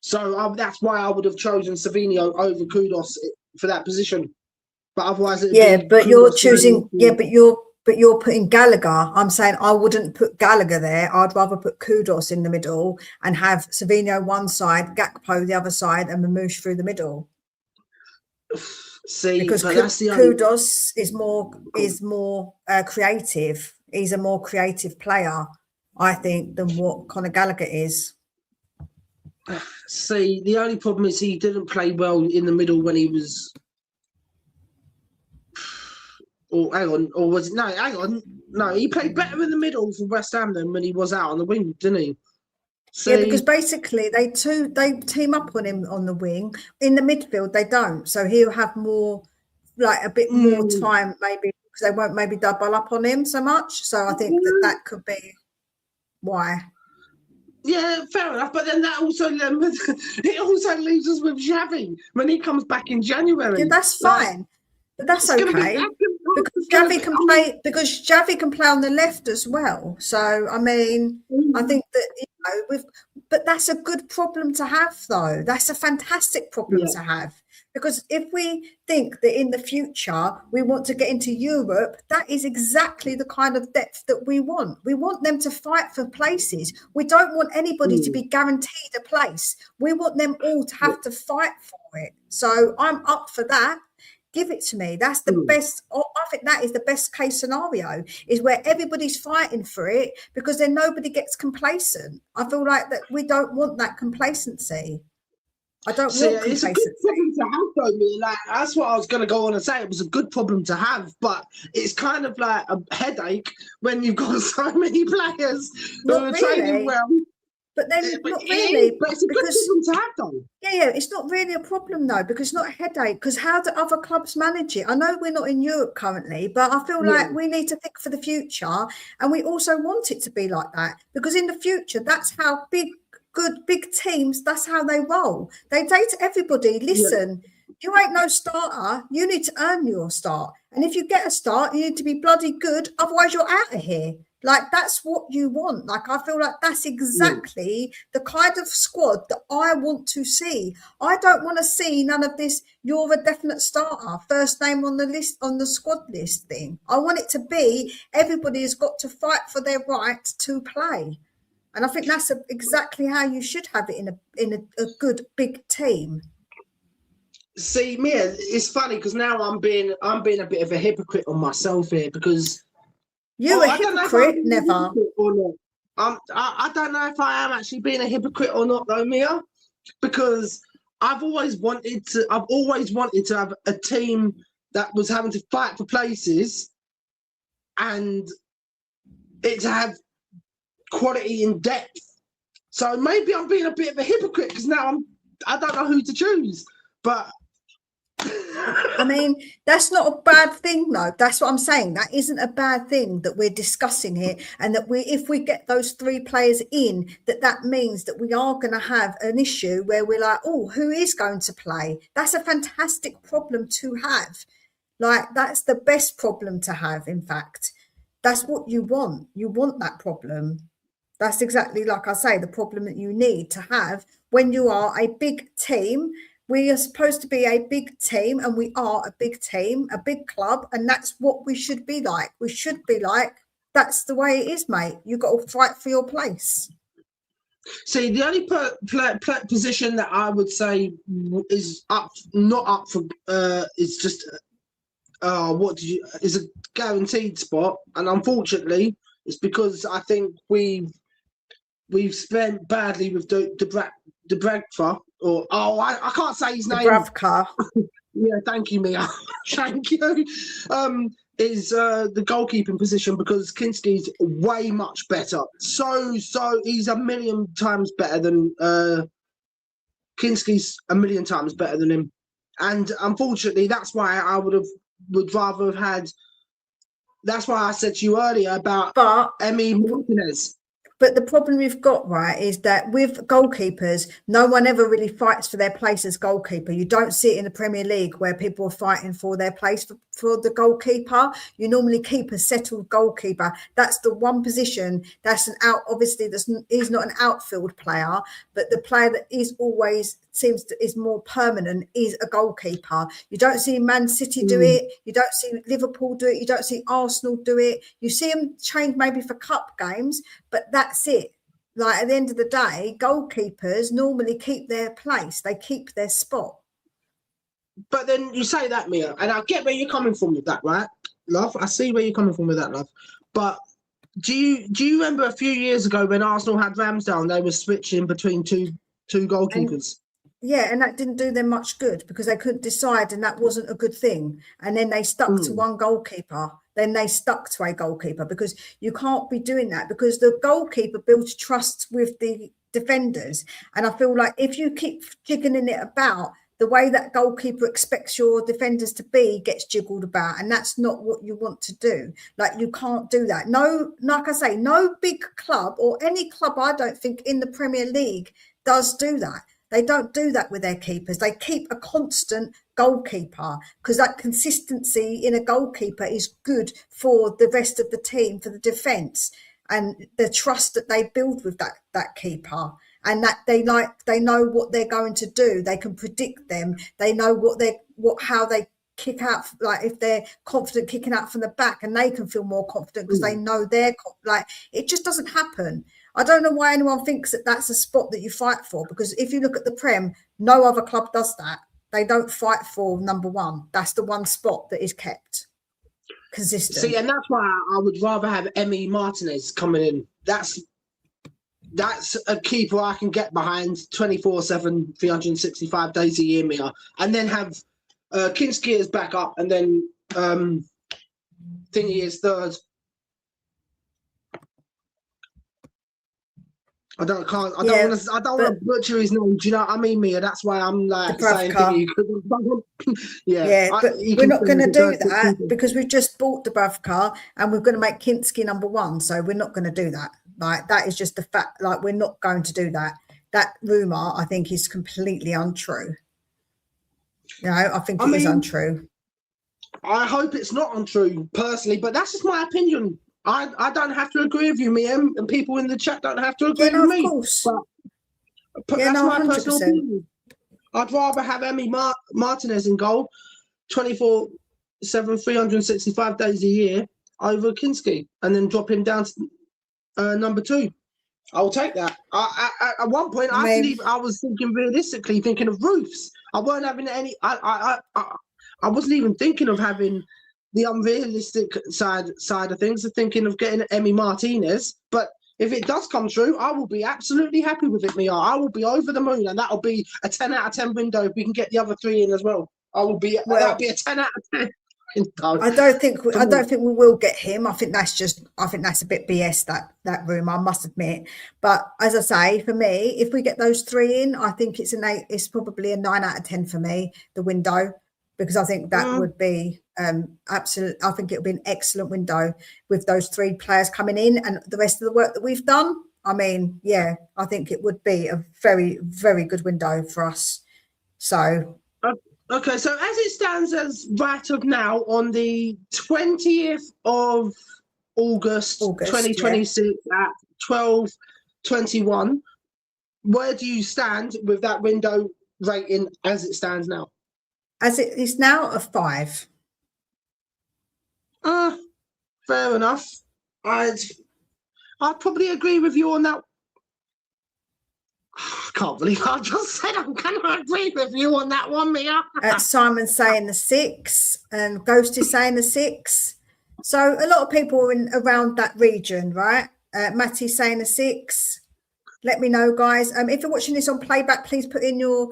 so that's why I would have chosen Savinho over Kudos for that position. But otherwise, but you're choosing. But you're putting Gallagher. I'm saying I wouldn't put Gallagher there. I'd rather put Kudos in the middle and have Savinho one side, Gakpo the other side, and Mamouche through the middle. See, because Kudos is more creative. He's a more creative player, I think, than what Conor Gallagher is. See, the only problem is he didn't play well in the middle when he was. Or hang on, or was it? No, hang on. No, he played better in the middle for West Ham than when he was out on the wing, didn't he? See, yeah, because basically they team up on him on the wing. In the midfield, they don't. So he'll have more, like a bit more time, maybe, because they won't maybe double up on him so much. So I think that could be why. Yeah, fair enough. But then that also it also leaves us with Xavi when he comes back in January. Yeah, that's fine. But that's okay because Xavi can play. Because Xavi can play on the left as well. So I mean, I think that but that's a good problem to have, though. That's a fantastic problem to have, because if we think that in the future we want to get into Europe, that is exactly the kind of depth that we want. We want them to fight for places. We don't want anybody to be guaranteed a place. We want them all to have to fight for it. So I'm up for that. Give it to me. That's the best. I think that is the best case scenario, is where everybody's fighting for it, because then nobody gets complacent. I feel like that we don't want that complacency. I don't want complacency. It's a good problem to have, though, me. Like, that's what I was going to go on and say. It was a good problem to have, but it's kind of like a headache when you've got so many players who are training well. But then, not really. But it's a good problem to have, though. Yeah, it's not really a problem, though, because it's not a headache. Because how do other clubs manage it? I know we're not in Europe currently, but I feel like we need to think for the future, and we also want it to be like that, because in the future, that's how big teams, that's how they roll. They say to everybody, listen, you ain't no starter. You need to earn your start. And if you get a start, you need to be bloody good. Otherwise, you're out of here. Like, that's what you want. Like, I feel like that's exactly the kind of squad that I want to see. I don't want to see none of this, you're a definite starter, first name on the list, on the squad list thing. I want it to be everybody has got to fight for their right to play. And I think that's exactly how you should have it in a good big team. See, Mia, it's funny because now I'm being a bit of a hypocrite on myself here because you're a hypocrite, never. I don't know if I am actually being a hypocrite or not, though, Mia, because I've always wanted to have a team that was having to fight for places and it to have quality and depth. So maybe I'm being a bit of a hypocrite because now I don't know who to choose, but. I mean, that's not a bad thing, though. That's what I'm saying. That isn't a bad thing that we're discussing here, and that if we get those 3 players in, that means that we are going to have an issue where we're like, oh, who is going to play? That's a fantastic problem to have. Like, that's the best problem to have. In fact, that's what you want. You want that problem. That's exactly, like I say, the problem that you need to have when you are a big team. We are supposed to be a big team, and we are a big team, a big club, and that's what we should be like. We should be like, that's the way it is, mate. You've got to fight for your place. See, the only position that I would say is not up for, is just, is a guaranteed spot, and unfortunately, it's because I think we've spent badly with the Bradford. Or I can't say his name. Dubravka. Yeah, thank you, Mia. Thank you. Is the goalkeeping position because Kinski's way much better. So he's a million times better than Kinski's a million times better than him. And unfortunately, that's why I would rather have had. That's why I said to you earlier about Emi Martinez. But the problem we've got, right, is that with goalkeepers, no one ever really fights for their place as goalkeeper. You don't see it in the Premier League where people are fighting for their place for the goalkeeper. You normally keep a settled goalkeeper. That's the one position that's obviously he's not an outfield player, but the player that is always is more permanent is a goalkeeper. You don't see Man City do it. You don't see Liverpool do it. You don't see Arsenal do it. You see them change maybe for cup games, but that's it. Like, at the end of the day, goalkeepers normally keep their place. They keep their spot. But then you say that, Mia, and I get where you're coming from with that, right, love? I see where you're coming from with that, love. But do you remember a few years ago when Arsenal had Ramsdale and they were switching between two goalkeepers? And that didn't do them much good because they couldn't decide, and that wasn't a good thing. And then they stuck to one goalkeeper. Then they stuck to a goalkeeper because you can't be doing that because the goalkeeper builds trust with the defenders. And I feel like if you keep jiggling it about, the way that goalkeeper expects your defenders to be gets jiggled about, and that's not what you want to do. Like, you can't do that. No, like I say, no big club or any club, I don't think, in the Premier League does do that. They don't do that with their keepers. They keep a constant goalkeeper because that consistency in a goalkeeper is good for the rest of the team, for the defence, and the trust that they build with that keeper, and that they know what they're going to do. They can predict them. They know how they kick out, like if they're confident kicking out from the back, and they can feel more confident because they know it just doesn't happen. I don't know why anyone thinks that that's a spot that you fight for, because if you look at the Prem, no other club does that. They don't fight for number one. That's the one spot that is kept consistent. See, and that's why I would rather have Emi Martinez coming in. That's a keeper I can get behind 24/7, 365 days a year, Mia. And then have Kinski as backup, and then Thingy is third. I don't want to butcher his name. Do you know what I mean, Mia? That's why I'm like saying Thingy. But we're not going to do that because we've just bought the Dubravka and we're going to make Kinski number one. So we're not going to do that. Like, that is just the fact. Like, we're not going to do that. That rumour, I think, is completely untrue. No, I think it is untrue. I hope it's not untrue, personally, but that's just my opinion. I don't have to agree with you, Mia, and people in the chat don't have to agree with me. Of course. But that's my 100%. Personal opinion. I'd rather have Emi Martinez in goal 24/7, 365 days a year over Kinski, and then drop him down to number 2. I'll take that. At one point, I was thinking realistically, thinking of Roofs. I weren't having any. I wasn't even thinking of having the unrealistic side of things. Thinking of getting Emi Martinez, but if it does come true, I will be absolutely happy with it, Mia. I will be over the moon, and that'll be a 10 out of 10 window if we can get the other 3 in as well. That'll be a 10 out of 10. I don't think we will get him. I think that's a bit BS, that room, I must admit. But as I say, for me, if we get those 3 in, I think it's it's probably a 9 out of 10 for me, the window, because I think that would be absolute. I think it would be an excellent window with those 3 players coming in and the rest of the work that we've done. I mean, yeah, I think it would be a very, very good window for us. So. Okay, so as it stands as right of now, on the 20th of August 2026 at 12:21, where do you stand with that window rating as it stands now? As it is now, a 5. Fair enough. I'd probably agree with you on that. I can't believe I just said I'm going to agree with you on that one, Mia. Simon's saying the 6 and Ghost is saying the 6. So a lot of people are in around that region, right? Matty's saying the 6. Let me know, guys. If you're watching this on playback, please put in your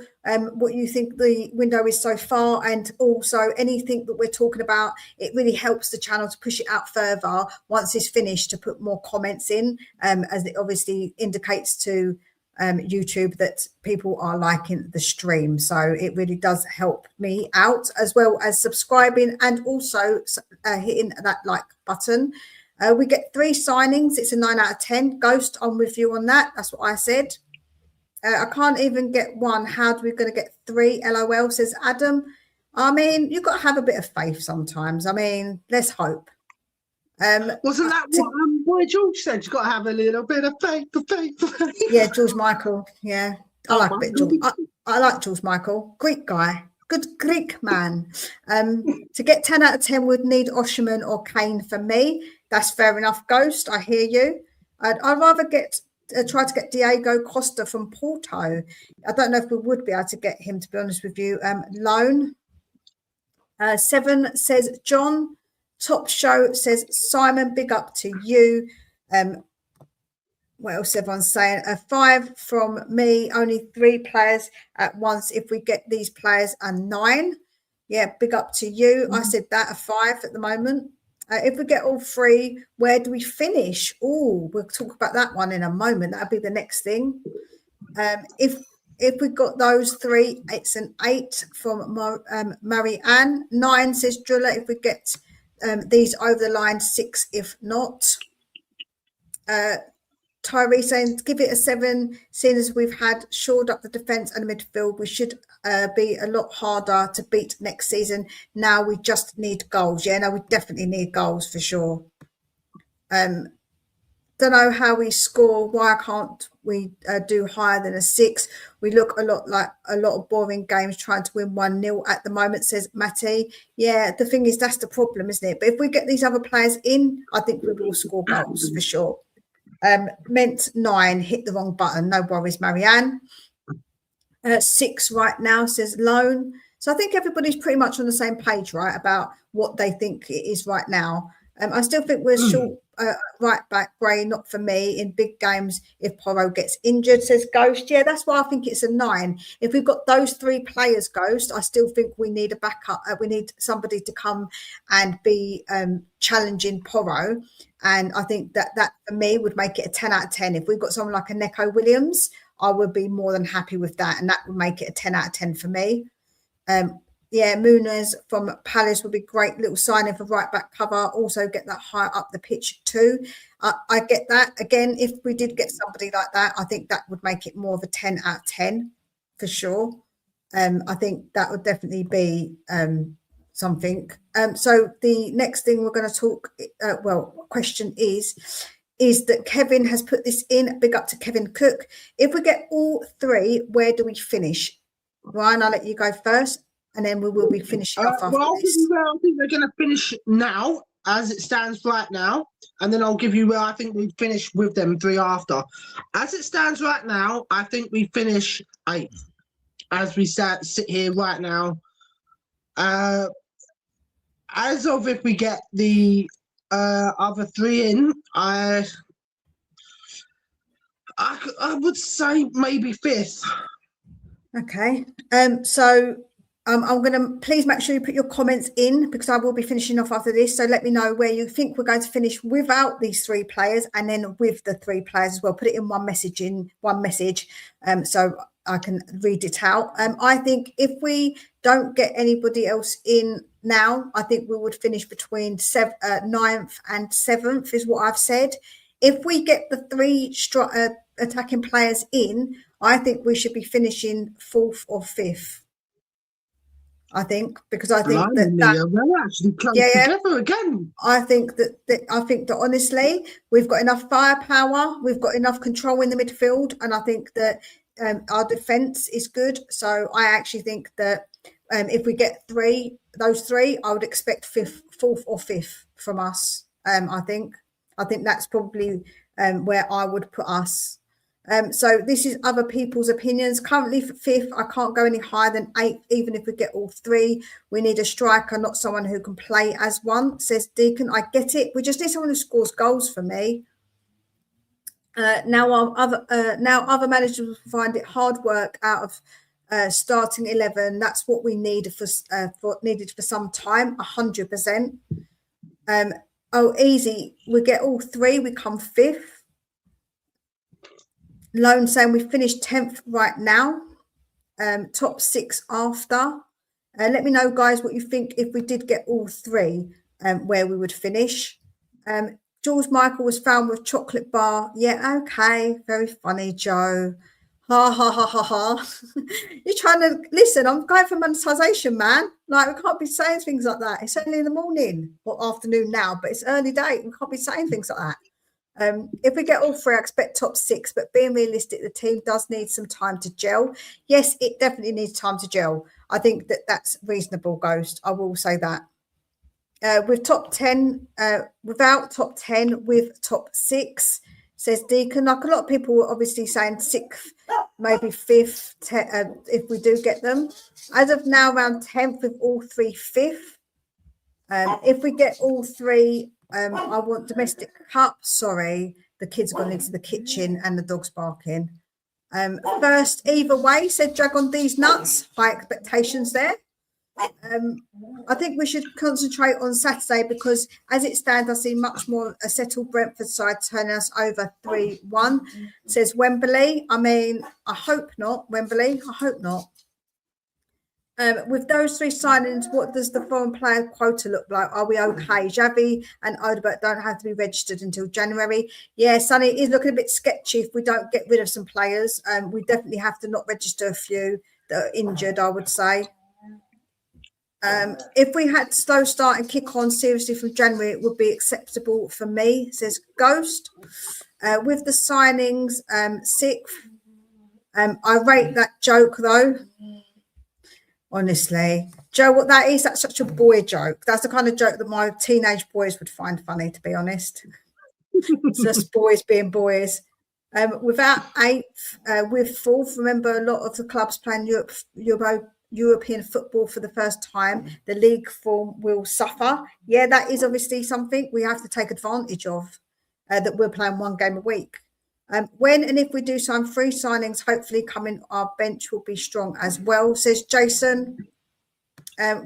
what you think the window is so far, and also anything that we're talking about. It really helps the channel to push it out further once it's finished, to put more comments in, as it obviously indicates to YouTube that people are liking the stream. So it really does help me out, as well as subscribing and also hitting that like button. We get 3 signings. It's a 9 out of 10. Ghost, I'm with you on that. That's what I said. I can't even get 1. How do we going to get 3? LOL, says Adam. I mean, you've got to have a bit of faith sometimes. I mean, let's hope. Wasn't that what Boy George said? You've got to have a little bit of faith. Yeah, George Michael. Yeah, I like a bit of George. I like George Michael. Greek guy. Good Greek man. To get 10 out of 10 would need Osherman or Kane for me. That's fair enough, Ghost. I hear you. I'd rather try to get Diego Costa from Porto. I don't know if we would be able to get him, to be honest with you. Loan. 7 says John. Top Show says Simon. Big up to you. What else everyone's saying? A 5 from me. Only 3 players at once. If we get these players, a 9. Yeah, big up to you. I said that, a 5 at the moment. If we get all 3, where do we finish? Oh, we'll talk about that one in a moment. That'll be the next thing. If we got those 3, it's an 8 from Marianne. 9 says Driller. If we get these over the line, 6 if not. Tyree saying give it a 7, seeing as we've had shored up the defence and the midfield. We should be a lot harder to beat next season. Now we just need goals. Yeah, no, we definitely need goals for sure. Don't know how we score. Why can't we do higher than a 6? We look a lot like a lot of boring games trying to win 1-0 at the moment, says Matty. Yeah, the thing is, that's the problem, isn't it? But if we get these other players in, I think we will score goals for sure. Meant 9, hit the wrong button. No worries, Marianne. 6 right now, says Lone. So I think everybody's pretty much on the same page, right, about what they think it is right now. I still think we're short right back, Gray, not for me in big games if Porro gets injured, says Ghost. Yeah, that's why I think it's a 9. If we've got those 3 players, Ghost, I still think we need a backup. We need somebody to come and be challenging Porro. And I think that for me would make it a 10 out of 10. If we've got someone like a Neco Williams, I would be more than happy with that. And that would make it a 10 out of 10 for me. Yeah, Muniz from Palace would be great little signing for right back cover. Also get that higher up the pitch too. I get that. Again, if we did get somebody like that, I think that would make it more of a 10 out of 10 for sure. I think that would definitely be something. So the next thing we're going to talk, question is that Kevin has put this in. Big up to Kevin Cook. If we get all three, where do we finish? Ryan, I'll let you go first, and then we will be finishing off after I'll this. give you where I think we're going to finish now, as it stands right now, and then I'll give you where I think we finish with them three after. As it stands right now, I think we finish 8th. As we sit here right now, as of if we get the other 3 in, I would say maybe 5th. Okay. So I'm going to please make sure you put your comments in, because I will be finishing off after this. So let me know where you think we're going to finish without these 3 players, and then with the 3 players as well. Put it in one message, so I can read it out. I think if we don't get anybody else in now, I think we would finish between 9th and 7th is what I've said. If we get the 3 attacking players in, I think we should be finishing 4th or 5th. I think, because I think we're actually close together again. I think that honestly, we've got enough firepower, we've got enough control in the midfield, and I think that our defence is good. So I actually think that if we get those 3, I would expect 4th or 5th from us. I think that's probably where I would put us. So this is other people's opinions. Currently for 5th, I can't go any higher than 8th, even if we get all 3. We need a striker, not someone who can play as one, says Deacon. I get it. We just need someone who scores goals for me. Now other managers find it hard work out of starting 11. That's what we need for some time. 100%. Easy. We get all 3. We come 5th. Lone saying we finished 10th right now, top 6 after. Let me know, guys, what you think if we did get all 3, where we would finish. Jules Michael was found with chocolate bar. Yeah, okay, very funny, Joe. Ha ha ha ha ha. You're trying to listen. I'm going for monetization, man. Like, we can't be saying things like that. It's only in the morning or afternoon now, but it's early day. We can't be saying things like that. If we get all 3, I expect top 6, but being realistic, the team does need some time to gel. Yes, it definitely needs time to gel. I think that's reasonable, Ghost. I will say that. With top 10, without top 10, with top 6, says Deacon. Like, a lot of people were obviously saying 6th, maybe 5th, if we do get them. As of now, around 10th with all 3, 5th. If we get all 3, I want domestic cup. Sorry, the kids have gone into the kitchen and the dog's barking. First, either way, said Dragon D's nuts. High expectations there. I think we should concentrate on Saturday, because as it stands, I see much more a settled Brentford side turning us over 3-1. Says Wembley. I mean, I hope not. Wembley, I hope not. With those 3 signings, what does the foreign player quota look like? Are we okay? Xavi and Odebert don't have to be registered until January. Yeah, Sonny, it is looking a bit sketchy if we don't get rid of some players. We definitely have to not register a few that are injured, I would say. If we had to slow start and kick on seriously from January, it would be acceptable for me, says Ghost. With the signings, 6th. I rate that joke, though. Honestly, Joe, what that is, that's such a boy joke. That's the kind of joke that my teenage boys would find funny, to be honest. It's just boys being boys. Without 8th, with 4th, remember, a lot of the clubs playing European football for the first time. The league form will suffer. Yeah, that is obviously something we have to take advantage of, that we're playing 1 game a week. When and if we do sign 3 signings, hopefully coming, our bench will be strong as well, says Jason.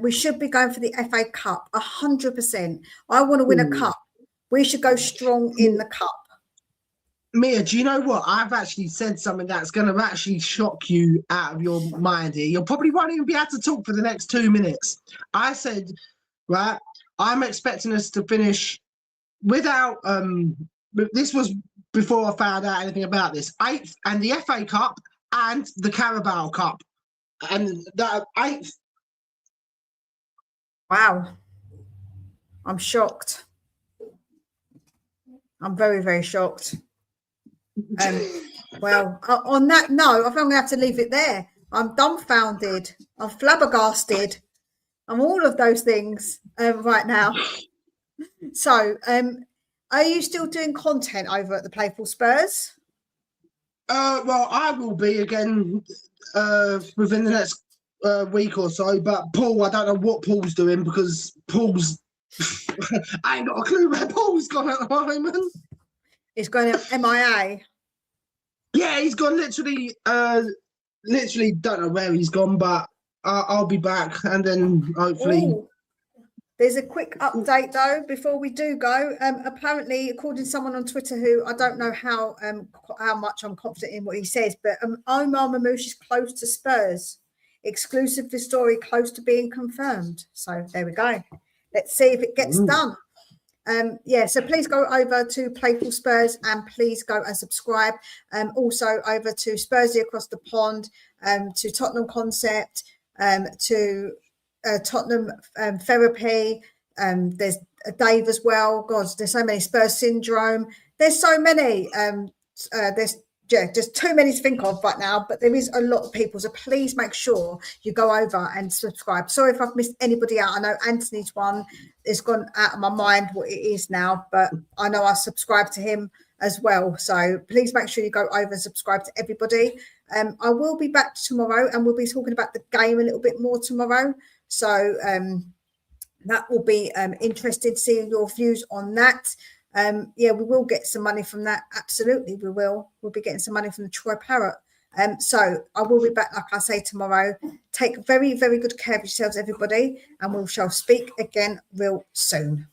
We should be going for the FA Cup, 100%. I want to win a cup. We should go strong in the cup. Mia, do you know what? I've actually said something that's going to actually shock you out of your mind here. You probably won't even be able to talk for the next 2 minutes. I said, right, I'm expecting us to finish without, this was before I found out anything about this, 8th and the FA Cup and the Carabao Cup. and that Wow. I'm shocked. I'm very, very shocked. Well, on that note, I think I'm going to have to leave it there. I'm dumbfounded. I'm flabbergasted. I'm all of those things right now. So, are you still doing content over at the Playful Spurs? Well, I will be again within the next week or so. But Paul, I don't know what Paul's doing because Paul's I ain't got a clue where Paul's gone at the moment. He's going to MIA. Yeah, he's gone literally don't know where he's gone, but I'll be back and then hopefully. Ooh. There's a quick update though before we do go. Apparently, according to someone on Twitter, who I don't know how much I'm confident in what he says, but Omar Mamouche is close to Spurs. Exclusive for story close to being confirmed. So there we go. Let's see if it gets done. Yeah, so please go over to Playful Spurs and please go and subscribe. Also over to Spursy Across the Pond, to Tottenham Concept, to Tottenham Therapy. There's Dave as well. God, there's so many. Spurs Syndrome. There's so many. There's just too many to think of right now, but there is a lot of people. So please make sure you go over and subscribe. Sorry if I've missed anybody out. I know Anthony's one has gone out of my mind what it is now, but I know I subscribe to him as well. So please make sure you go over and subscribe to everybody. I will be back tomorrow and we'll be talking about the game a little bit more tomorrow. So that will be interesting seeing your views on that. Yeah, we will get some money from that. Absolutely, we will. We'll be getting some money from the Troy Parrot. So I will be back, like I say, tomorrow. Take very, very good care of yourselves, everybody, and we shall speak again real soon.